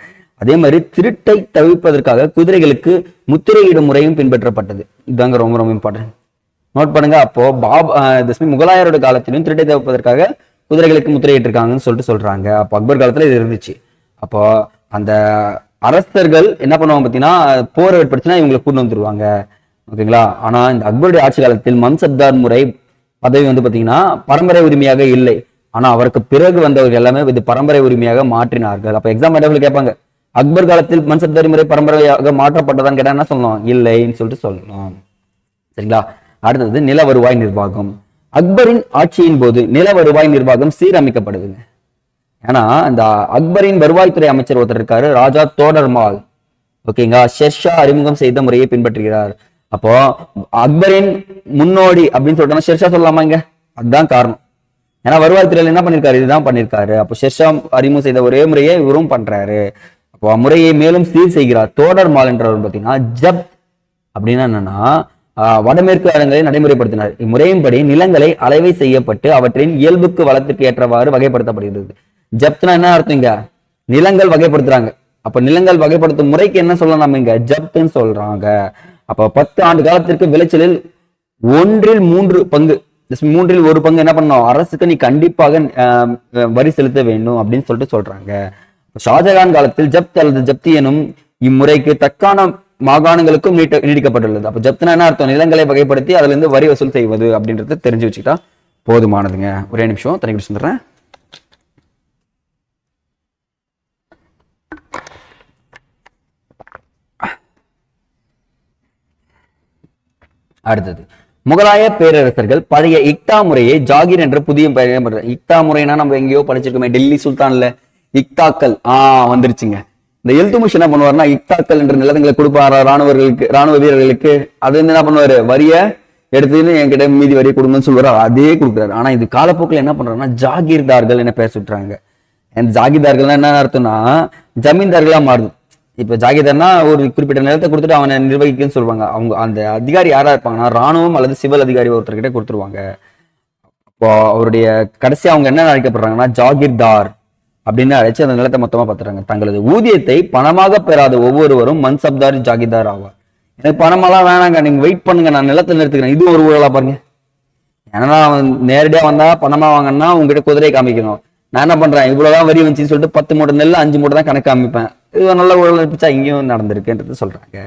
அதே மாதிரி திருட்டை தவிர்ப்பதற்காக குதிரைகளுக்கு முத்திரையிடும் முறையும் பின்பற்றப்பட்டது. இதுதாங்க ரொம்ப ரொம்ப இம்பார்ட்டன்ட், நோட் பண்ணுங்க. அப்போ முகலாயரோட காலத்திலும் திருட்டை தவிர்ப்பதற்காக குதிரைகளுக்கு முத்திரையிட்டு இருக்காங்கன்னு சொல்லிட்டு சொல்றாங்க. அப்போ அக்பர் காலத்துல இது இருந்துச்சு. அப்போ அந்த அரசர்கள் என்ன பண்ணுவாங்க பாத்தீங்கன்னா, போர் ஏற்படுத்தினா இவங்களை கூட்டு வந்துருவாங்க. ஓகேங்களா, ஆனா இந்த அக்பருடைய ஆட்சி காலத்தில் மன்சப்தார் முறை பதவி வந்து பாத்தீங்கன்னா பரம்பரை உரிமையாக இல்லை. ஆனா அவருக்கு பிறகு வந்தவர்கள் எல்லாமே இது பரம்பரை உரிமையாக மாற்றினார்கள். அப்ப எக்ஸாம் கேட்பாங்க, அக்பர் காலத்தில் மன்சப்தாரி முறை பரம்பரையாக மாற்றப்பட்டதான்னு கேட்டா என்ன சொல்லணும், இல்லைன்னு சொல்லிட்டு சொல்லணும். சரிங்களா, அடுத்தது நில வருவாய் நிர்வாகம். அக்பரின் ஆட்சியின் போது நில வருவாய் நிர்வாகம் சீரமைக்கப்படுதுங்க. ஏன்னா இந்த அக்பரின் வருவாய்த்துறை அமைச்சர் ஒருத்தர் இருக்காரு, ராஜா தோடர்மால். ஓகேங்களா, ஷெர்ஷா அறிமுகம் செய்த முறையை பின்பற்றுகிறார். அப்போ அக்பரின் முன்னோடி அப்படின்னு சொல்லிட்டோம்னா ஷெர்ஷா சொல்லலாமா இங்க, அதுதான் காரணம். ஏன்னா வருவாய்த்துறையில என்ன பண்ணிருக்காரு, இதுதான் பண்ணிருக்காரு. அப்போ ஷெர்ஷா அறிமுகம் செய்த ஒரே முறையை இவரும் பண்றாரு. அப்போ முறையை மேலும் சீர் செய்கிறார். தோடர்மால் என்றவர் பாத்தீங்கன்னா ஜப்த் அப்படின்னா என்னன்னா வடமேற்கு இடங்களை நடைமுறைப்படுத்தினார். இம்முறையின்படி நிலங்களை அளவை செய்யப்பட்டு அவற்றின் இயல்புக்கு வளத்திற்கு ஏற்றவாறு வகைப்படுத்தப்படுகிறது. ஜப்த்னா என்ன அர்த்தம், இங்க நிலங்கள் வகைப்படுத்துறாங்க. அப்ப நிலங்கள் வகைப்படுத்தும் முறைக்கு என்ன சொல்லலாம் நம்ம இங்க, ஜப்துன்னு சொல்றாங்க. அப்ப 10 ஆண்டு காலத்திற்கு விளைச்சலில் 1/3 பங்கு, 1/3 பங்கு என்ன பண்ணணும், அரசுக்கு நீ கண்டிப்பாக வரி செலுத்த வேண்டும் அப்படின்னு சொல்லிட்டு சொல்றாங்க. ஷாஜகான் காலத்தில் ஜப்த் அல்லது ஜப்தி எனும் இம்முறைக்கு தக்கான மாகாணங்களுக்கும் நீடிக்கப்பட்டுள்ளது. அப்ப ஜப்துனா என்ன அர்த்தம், நிலங்களை வகைப்படுத்தி அதுல இருந்து வரி வசூல் செய்வது அப்படின்றத தெரிஞ்சு வச்சுக்கிட்டா போதுமானதுங்க. ஒரே நிமிஷம் தனி சொல்றேன். அடுத்தது முகலாய பேரரசர்கள் பழைய இக்தா முறையை ஜாகிர் என்ற புதிய பெயர். இக்தா முறைனா நம்ம எங்கேயோ படிச்சிருக்கோமே, டெல்லி சுல்தான்ல இக்தாக்கள் வந்துருச்சுங்க. இந்த இல்துமிஷ் என்ன பண்ணுவாருன்னா இக்தாக்கள் என்ற நிலங்களை கொடுப்பாரா ராணுவ வீரர்களுக்கு, அது வந்து என்ன பண்ணுவாரு, வரிய எடுத்துன்னு என்கிட்ட மீதி வரிய கொடுங்கன்னு சொல்லுவாரு, அதே கொடுக்குறாரு. ஆனா இது காலப்போக்கில் என்ன பண்றாருன்னா ஜாகிர்தார்கள் என்ன பேர் சுட்டுறாங்க. ஜாகிர்தார்கள் என்ன அர்த்தம்னா ஜமீன்தார்களா மாறுது. இப்ப ஜாகிர்தார்னா ஒரு குறிப்பிட்ட நிலத்தை கொடுத்துட்டு அவனை நிர்வகிக்குன்னு சொல்லுவாங்க. அவங்க அந்த அதிகாரி யாரா இருப்பாங்கன்னா ராணுவம் அல்லது சிவில் அதிகாரி ஒருத்தர்கிட்ட கொடுத்துருவாங்க. இப்போ அவருடைய கடைசி அவங்க என்ன அழைக்கப்படுறாங்கன்னா ஜாகிர்தார் அப்படின்னு அழைச்சு அந்த நிலத்தை மொத்தமா பார்த்துறாங்க. தங்களது ஊதியத்தை பணமாக பெறாத ஒவ்வொருவரும் மன்சப்தார் ஜாகிர்தார் ஆவார். எனக்கு பணமெல்லாம் வேணாங்க, நீங்க வெயிட் பண்ணுங்க, நான் நிலத்தை நிறுத்துக்கிறேன். இது ஒரு ஊழலா பாருங்க. ஏன்னா நேரடியா வந்தா பணமா வாங்கன்னா உங்ககிட்ட குதிரை காமிக்கணும். நான் என்ன பண்றேன், இவ்வளவுதான் வரி வந்துச்சுன்னு சொல்லிட்டு 10 மூட்டை நெல் 5 மூட்டை தான் கணக்கு காமிப்பேன். இது நல்ல ஊழல் இருந்துச்சா, இங்கேயும் நடந்திருக்குன்றது சொல்றாங்க.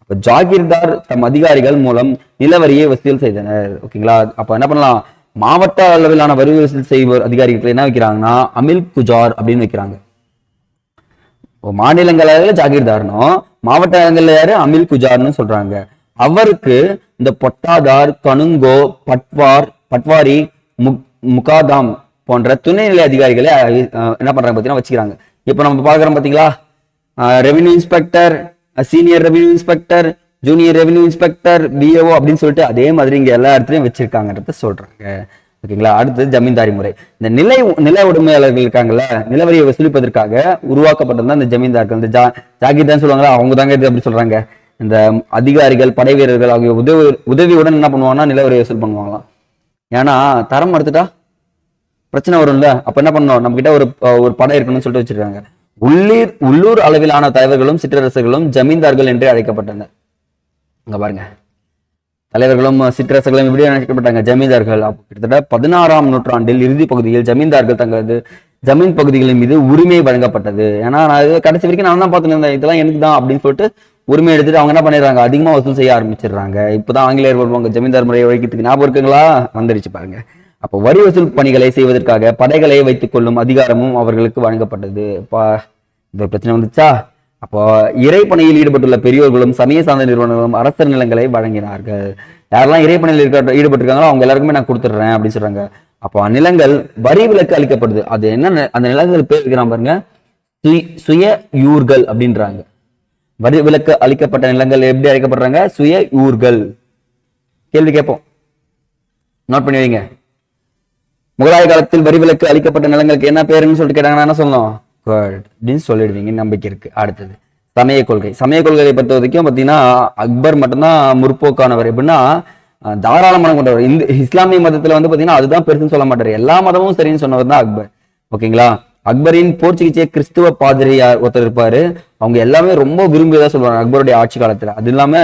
அப்ப ஜாகிர்தார் தம் அதிகாரிகள் மூலம் நிலவரியை வசூல் செய்தனர். ஓகேங்களா, அப்ப என்ன பண்ணலாம், மாவட்ட அளவிலான வரி வசூல் செய்வோர் அதிகாரிகள் என்ன வைக்கிறாங்கன்னா அமில் குஜார் அப்படின்னு வைக்கிறாங்க. மாநிலங்கள ஜாகிர்தார்னும் மாவட்டங்கள்ல யாரு அமில் குஜார்னு சொல்றாங்க. அவருக்கு இந்த பொட்டாதார், கனுங்கோ, பட்வாரி, முகாதாம் போன்ற துணைநிலை அதிகாரிகளை என்ன பண்றாங்க பார்த்தீங்கன்னா வச்சுக்கிறாங்க. இப்போ நம்ம பார்க்குறோம் பார்த்தீங்களா, revenue inspector, senior revenue inspector, junior revenue inspector, PAO அப்படின்னு சொல்லிட்டு அதே மாதிரி இங்க எல்லா இடத்துலையும் வச்சிருக்காங்கன்றத சொல்றாங்க. ஓகேங்களா. அடுத்தது ஜமீன்தாரி முறை. இந்த நில உடைமையாளர்கள் இருக்காங்கல்ல, நிலவரியை வசூலிப்பதற்காக உருவாக்கப்பட்டது இந்த ஜமீன்தார்கள், இந்த ஜாகிர்தான் சொல்லுவாங்களா, அவங்க தாங்க இது அப்படி சொல்றாங்க. இந்த அதிகாரிகள், படை வீரர்கள் ஆகிய உதவியுடன் என்ன பண்ணுவாங்கன்னா நிலவரி வசூல் பண்ணுவாங்களாம். ஏன்னா தரம் எடுத்துட்டா பிரச்சனை வரும்ல, அப்ப என்ன பண்ணணும், நம்ம கிட்ட ஒரு படை இருக்கணும்னு சொல்லிட்டு வச்சிருக்காங்க. உள்ளூர் அளவிலான தலைவர்களும் சிற்றரசர்களும் ஜமீன்தார்கள் என்று அழைக்கப்பட்டனர். இங்க பாருங்க, தலைவர்களும் சிற்றரசர்களும் இப்படி அழைக்கப்பட்டாங்க, ஜமீன்தார்கள். கிட்டத்தட்ட 16ஆம் நூற்றாண்டில் இறுதி பகுதியில் ஜமீன்தார்கள் தங்களது ஜமீன் பகுதிகளின் மீது உரிமை வழங்கப்பட்டது. ஏன்னா நான் கடைசி வரைக்கும் நான் தான் பார்த்துருந்தேன், இதெல்லாம் எனக்கு தான் அப்படின்னு சொல்லிட்டு உரிமை எடுத்துட்டு அவங்க என்ன பண்ணிடுறாங்க, அதிகமா வசூல் செய்ய ஆரம்பிச்சிடுறாங்க. இப்பதான் ஆங்கிலேயர் வருவாங்க ஜமீன்தார் முறையை ஒழிக்கிறதுக்கு. ஞாபகம் இருக்குங்களா, வந்துருச்சு பாருங்க. அப்போ வரி வசூல் பணிகளை செய்வதற்காக படைகளை வைத்துக் கொள்ளும் அதிகாரமும் அவர்களுக்கு வழங்கப்பட்டது. இந்த பிரச்சனை வந்துச்சா, அப்போ இறைப்பணியில் ஈடுபட்டுள்ள பெரியோர்களும் சமய சார்ந்த நிறுவனங்களும் அரசர் நிலங்களை வழங்கினார்கள். யாரெல்லாம் இறைப்பணியில் ஈடுபட்டிருக்காங்களோ அவங்க எல்லாருக்குமே நான் கொடுத்துட்றேன் அப்படின்னு சொல்றாங்க. அப்போ நிலங்கள் வரி விலக்கு அளிக்கப்படுது. அது என்ன, அந்த நிலங்கள் பேர் இருக்கிறான் பாருங்க, சுய யூர்கள் அப்படின்றாங்க. வரி விலக்கு அளிக்கப்பட்ட நிலங்கள் எப்படி அழைக்கப்படுறாங்க, சுய யூர்கள். கேள்வி கேட்போம், நோட் பண்ணி வைங்க. முகலாய காலத்தில் வரி விலக்கு அளிக்கப்பட்ட நிலங்களுக்கு என்ன பேருன்னு சொல்லிட்டு கேட்டாங்கன்னா என்ன சொல்லணும், அப்படின்னு சொல்லிடுவீங்க, நம்பிக்கை இருக்கு. அடுத்தது சமய கொள்கை. சமய கொள்கையை பொறுத்த வரைக்கும் பார்த்தீங்கன்னா அக்பர் மட்டும்தான் முற்போக்கானவர். எப்படின்னா தாராள மனம் கொண்டவர். இந்த இஸ்லாமிய மதத்துல வந்து பார்த்தீங்கன்னா அதுதான் பெருசுன்னு சொல்ல மாட்டாரு, எல்லா மதமும் சரின்னு சொன்னவர் தான் அக்பர். ஓகேங்களா. அக்பரின் போர் சிகிச்சை கிறிஸ்துவ பாதிரியார் ஒருத்தர் இருப்பாரு, அவங்க எல்லாமே ரொம்ப விரும்பியதா சொல்லுவாங்க அக்பருடைய ஆட்சி காலத்துல. அது இல்லாம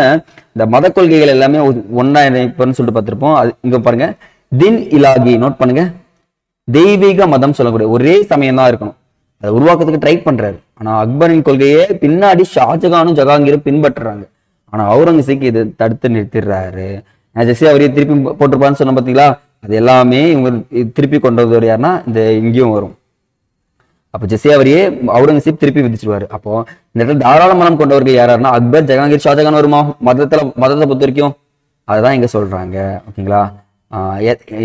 இந்த மத கொள்கைகள் எல்லாமே ஒன்னா இணைப்புன்னு சொல்லிட்டு பார்த்திருப்போம். அது இங்க பாருங்க, தின் இலாகி, நோட் பண்ணுங்க, தெய்வீக மதம் சொல்லக்கூடிய ஒரே சமயம் தான் இருக்கணும், அதை உருவாக்கத்துக்கு ட்ரை பண்றாரு. ஆனா அக்பரின் கொள்கையே பின்னாடி ஷாஜகானும் ஜகாங்கீரும் பின்பற்றுறாங்க. ஆனா அவுரங்கசீப் இது தடுத்து நிறுத்திடுறாரு. ஜெஸ்ஸி அவரையே திருப்பி போட்டிருப்பான்னு சொன்ன பார்த்தீங்களா, அது எல்லாமே இவங்க திருப்பி கொண்டு வந்தவர் யாருன்னா இந்த இங்கேயும் வரும். அப்போ ஜெஸ்ஸி அவரையே அவுரங்கசீப் திருப்பி விதிச்சிருவாரு. அப்போ இந்த இடத்துல தாராள மனம் கொண்டவர்கள் யாருன்னா அக்பர், ஜகாங்கீர், ஷாஜகான் வருமா மதத்தை பொறுத்த வரைக்கும், அதுதான் இங்க சொல்றாங்க. ஓகேங்களா.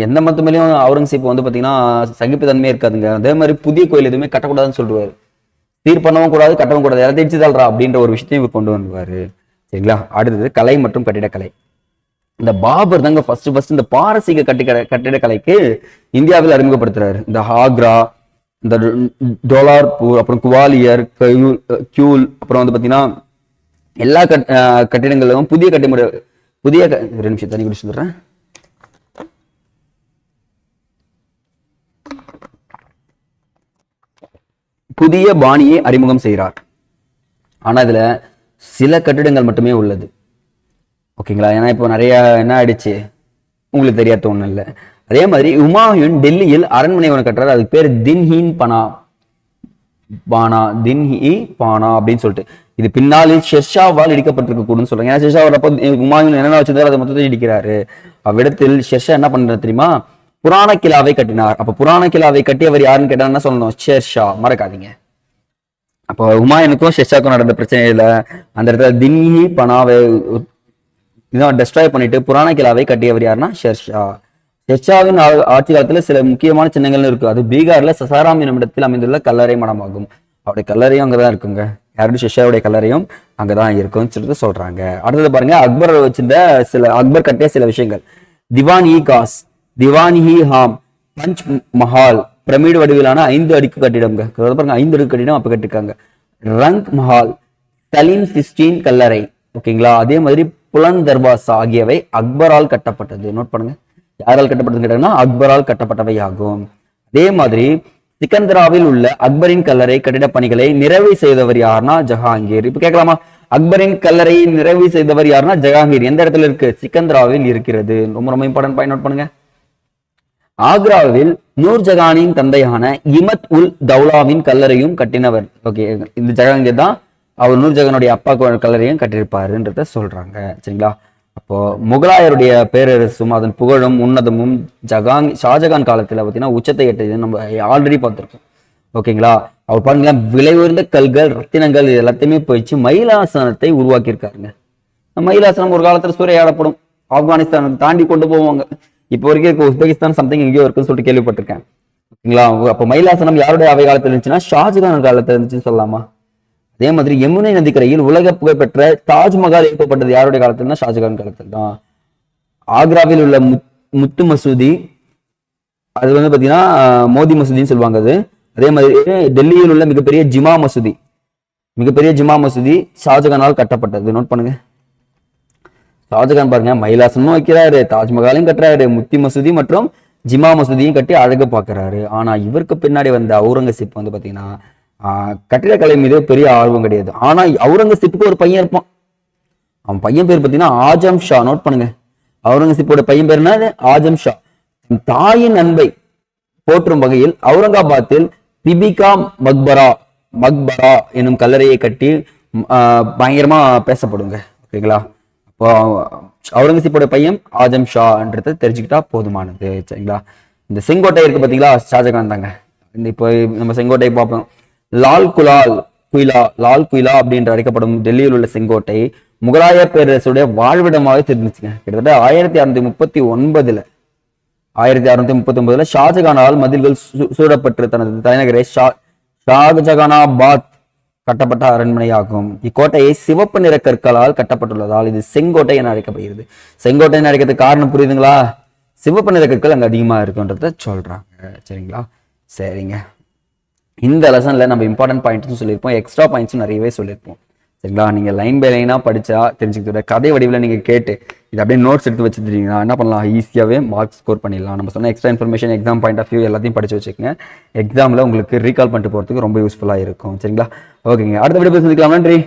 எந்த மதத்து மேலேயும் அவுரங்கசீப் வந்து பார்த்தீங்கன்னா சகிப்புத்தன்மையே இருக்காதுங்க. அதே மாதிரி புதிய கோயில் எதுவுமே கட்டக்கூடாதுன்னு சொல்லுவாரு, சீர் பண்ணவும் கூடாது, கட்டவும் கூடாது, எல்லாத்தையும் இடிச்சு தள்ளுறா அப்படின்ற ஒரு விஷயத்தையும் இவர் கொண்டு வந்துருவாரு. சரிங்களா. அடுத்தது கலை மற்றும் கட்டிடக்கலை. இந்த பாபர் தாங்க ஃபர்ஸ்ட் இந்த பாரசீக கட்டிடக்கலைக்கு இந்தியாவில் அறிமுகப்படுத்துறாரு. இந்த ஆக்ரா, இந்த டோலார்பூர், அப்புறம் குவாலியர், கியூல், அப்புறம் வந்து பார்த்தீங்கன்னா எல்லா கட்டிடங்களும் புதிய கட்டிமுறை, ஒரு நிமிஷம் தண்ணி குடிச்சு சொல்றேன். புதிய பாணியை அறிமுகம் செய்கிறார். ஆனா இதுல சில கட்டிடங்கள் மட்டுமே உள்ளது. ஓகேங்களா. ஏன்னா இப்போ நிறைய என்ன ஆயிடுச்சு உங்களுக்கு தெரியாத ஒண்ணு இல்லை. அதே மாதிரி ஹுமாயூன் டெல்லியில் அரண்மனை ஒன்று கட்டுறாரு, அதுக்கு பேர் தின்ஹி பானா அப்படின்னு சொல்லிட்டு. இது பின்னாளில் ஷெர்ஷாவால் இடிக்கப்பட்டிருக்க கூடுன்னு சொல்றாங்க. ஏன்னா ஷெர்ஷா வரப்போ ஹுமாயூன் என்னென்ன வச்சிருந்தாரு அதை மொத்தத்தை இடிக்கிறாரு. அவ்விடத்தில் ஷெர்ஷா என்ன பண்றாரு தெரியுமா, புராண கிலாவை கட்டினார். அப்ப புராண கிலாவை கட்டியவர் யாருன்னு கேட்டா என்ன சொல்லணும், ஷெர்ஷா, மறக்காதீங்க. அப்போ ஹுமாயூனுக்கும் ஷெர்ஷாக்கும் நடந்த பிரச்சனை இல்ல, அந்த இடத்துல தின்ஹி பனாவை இதான் டெஸ்ட்ராய் பண்ணிட்டு புராண கிலாவை கட்டியவர் யாருன்னா ஷெர்ஷா. ஷெர்ஷாவின் ஆட்சி காலத்துல சில முக்கியமான சின்னங்கள் இருக்கு. அது பீகார்ல சசாராம் என்னும் இடத்தில் அமைந்துள்ள கல்லறை மடமாகும். அவருடைய கல்லறையும் அங்கதான் இருக்குங்க. யாருடைய ஷெர்ஷாவுடைய கல்லறையும் அங்கதான் இருக்கும்னு சொல்லிட்டு சொல்றாங்க. அடுத்தது பாருங்க, அக்பர் வச்சிருந்த அக்பர் கட்டிய சில விஷயங்கள். திவான் இ காஸ், திவான் இ ஹாம், பஞ்ச் மஹால், பிரமிடு வடிவிலான 5 அடுக்கு கட்டிடம்ங்க. பாருங்க 5 அடுக்கு கட்டிடம் அப்ப கட்டிருக்காங்க. ரங்க் மஹால், சலீம் சிஸ்டீன் கல்லறை. ஓகேங்களா. அதே மாதிரி புலன் தர்வாசா ஆகியவை அக்பரால் கட்டப்பட்டது. நோட் பண்ணுங்க, யாரால் கட்டப்பட்டதுன்னு கேட்டாங்கன்னா அக்பரால் கட்டப்பட்டவை ஆகும். அதே மாதிரி சிக்கந்தராவில் உள்ள அக்பரின் கல்லறை கட்டிட பணிகளை நிறைவு செய்தவர் யாருன்னா ஜஹாங்கீர். இப்ப கேட்கலாமா, அக்பரின் கல்லறையை நிறைவு செய்தவர் யாருன்னா ஜஹாங்கீர். எந்த இடத்துல இருக்கு, சிக்கந்தராவில் இருக்கிறது. ரொம்ப ரொம்ப இம்பார்ட்டன்ட் பாயிண்ட், நோட் பண்ணுங்க. ஆக்ராவில் நூர்ஜஹானின் தந்தையான இமத் உல் தௌலாவின் கல்லறையும் கட்டினவர். ஓகே, இந்த ஜஹாங்கீர் தான் அவர் நூர்ஜஹானுடைய அப்பா கல்லறையும் கட்டியிருப்பாருன்றத சொல்றாங்க. சரிங்களா. அப்போ முகலாயருடைய பேரரசும் அதன் புகழும் உன்னதமும் ஷாஜகான் காலத்துல பார்த்தீங்கன்னா உச்சத்தை எட்டது நம்ம ஆல்ரெடி பார்த்துருக்கோம். ஓகேங்களா. அவர் பாருங்களா, விலை உயர்ந்த கல்கள், ரத்தினங்கள் இது எல்லாத்தையுமே போயிடுச்சு மயிலாசனத்தை உருவாக்கியிருக்காருங்க. மயிலாசனம் ஒரு காலத்துல சூறையாடப்படும், ஆப்கானிஸ்தான் தாண்டி கொண்டு போவாங்க. இப்போ வரைக்கும் உஸ்பெகிஸ்தான் சம்திங் எங்கேயோ இருக்குன்னு சொல்லிட்டு கேள்விப்பட்டிருக்கேன். ஓகேங்களா. அப்போ மயிலாசனம் யாருடைய அவை காலத்தில் இருந்துச்சுன்னா ஷாஜகான் காலத்தில் இருந்துச்சுன்னு சொல்லலாமா. அதே மாதிரி யமுனை நதிக்கரையில் உலக புகழ்பெற்ற தாஜ்மஹால் எழுப்பப்பட்டது யாருடைய காலத்துலன்னா ஷாஜகான் காலத்தில் தான். ஆக்ராவில் உள்ள முத்து மசூதி அது வந்து பாத்தீங்கன்னா மோதி மசூதின்னு சொல்லுவாங்க அது. அதே மாதிரி டெல்லியில் உள்ள மிகப்பெரிய ஜிமா மசூதி ஷாஜகானால் கட்டப்பட்டது. நோட் பண்ணுங்க. ஷாஜகான் பாருங்க மயிலாசனமும் வைக்கிறாரு, தாஜ்மஹாலையும் கட்டுறாரு, முத்தி மசூதி மற்றும் ஜிமா மசூதியும் கட்டி அழகு பார்க்கிறாரு. ஆனா இவருக்கு பின்னாடி வந்த அவுரங்கசீப் வந்து பாத்தீங்கன்னா கட்டிடக்கலை மீது பெரிய ஆர்வம் கிடையாது. ஆனா அவுரங்கசீப்புக்கு ஒரு பையன் இருப்பான். அவன் பையன் பேர் பாத்தீங்கன்னா ஆஜம் ஷா. நோட் பண்ணுங்க. அவுரங்கசீப்போட பையன் பேர் என்ன? ஆஜம் ஷா. தாயின் அன்பை போற்றும் வகையில் அவுரங்காபாத்தில் பிபிகா மக்பரா என்னும் கல்லறையை கட்டி பயங்கரமா பேசப்படுங்க. ஓகேங்களா. இப்போ அவுரங்கசீப்போட பையன் ஆஜம் ஷான்றதை தெரிஞ்சுக்கிட்டா போதுமானது. சரிங்களா. இந்த செங்கோட்டை இருக்கு பாத்தீங்களா, ஷாஜகான் தாங்க. இப்போ நம்ம செங்கோட்டை பார்ப்போம். லால் குயிலா அப்படின்ற அழைக்கப்படும் டெல்லியில் உள்ள செங்கோட்டை முகலாய பேரரசுடைய வாழ்விடமாக தெரிஞ்சுச்சுங்க. கிட்டத்தட்ட 1639 ஷாஜகானால் மதில்கள் சூழப்பட்டு தனது தலைநகரை ஷாஜகானாபாத் கட்டப்பட்ட அரண்மனையாகும். இக்கோட்டையை சிவப்பு நிற கற்களால் கட்டப்பட்டுள்ளதால் இது செங்கோட்டை என அழைக்கப்படுகிறது. செங்கோட்டை என அழைக்கிறதுக்கு காரணம் புரியுதுங்களா? சிவப்பு நிற கற்கள் அங்க அதிகமா இருக்குன்றத சொல்றாங்க. சரிங்களா. சரிங்க. இந்த லெசன்ல நம்ம இம்பார்ட்டன்ட் பாயிண்ட்ஸும் சொல்லியிருப்போம், எக்ஸ்ட்ரா பாயிண்ட்ஸும் நிறையவே சொல்லியிருப்போம். சரிங்களா. நீங்க லைன் பை லைனா படிச்சா தெரிஞ்சுக்கிட்டு கதை வடிவில் நீங்க கேட்டு இது அப்படியே நோட்ஸ் எடுத்து வச்சுருந்தீங்கன்னா என்ன பண்ணலாம், ஈஸியாவே மார்க்ஸ் ஸ்கோர் பண்ணிடலாம். நம்ம சொன்ன extra information, exam point of view எல்லாத்தையும் படிச்சு வச்சுக்கோங்க. எக்ஸாம்ல உங்களுக்கு ரீகால் பண்ணிட்டு போறதுக்கு ரொம்ப யூஸ்ஃபுல்லா இருக்கும். சரிங்களா. ஓகேங்க. அடுத்த வீடியோ சந்திக்கலாம். நன்றி.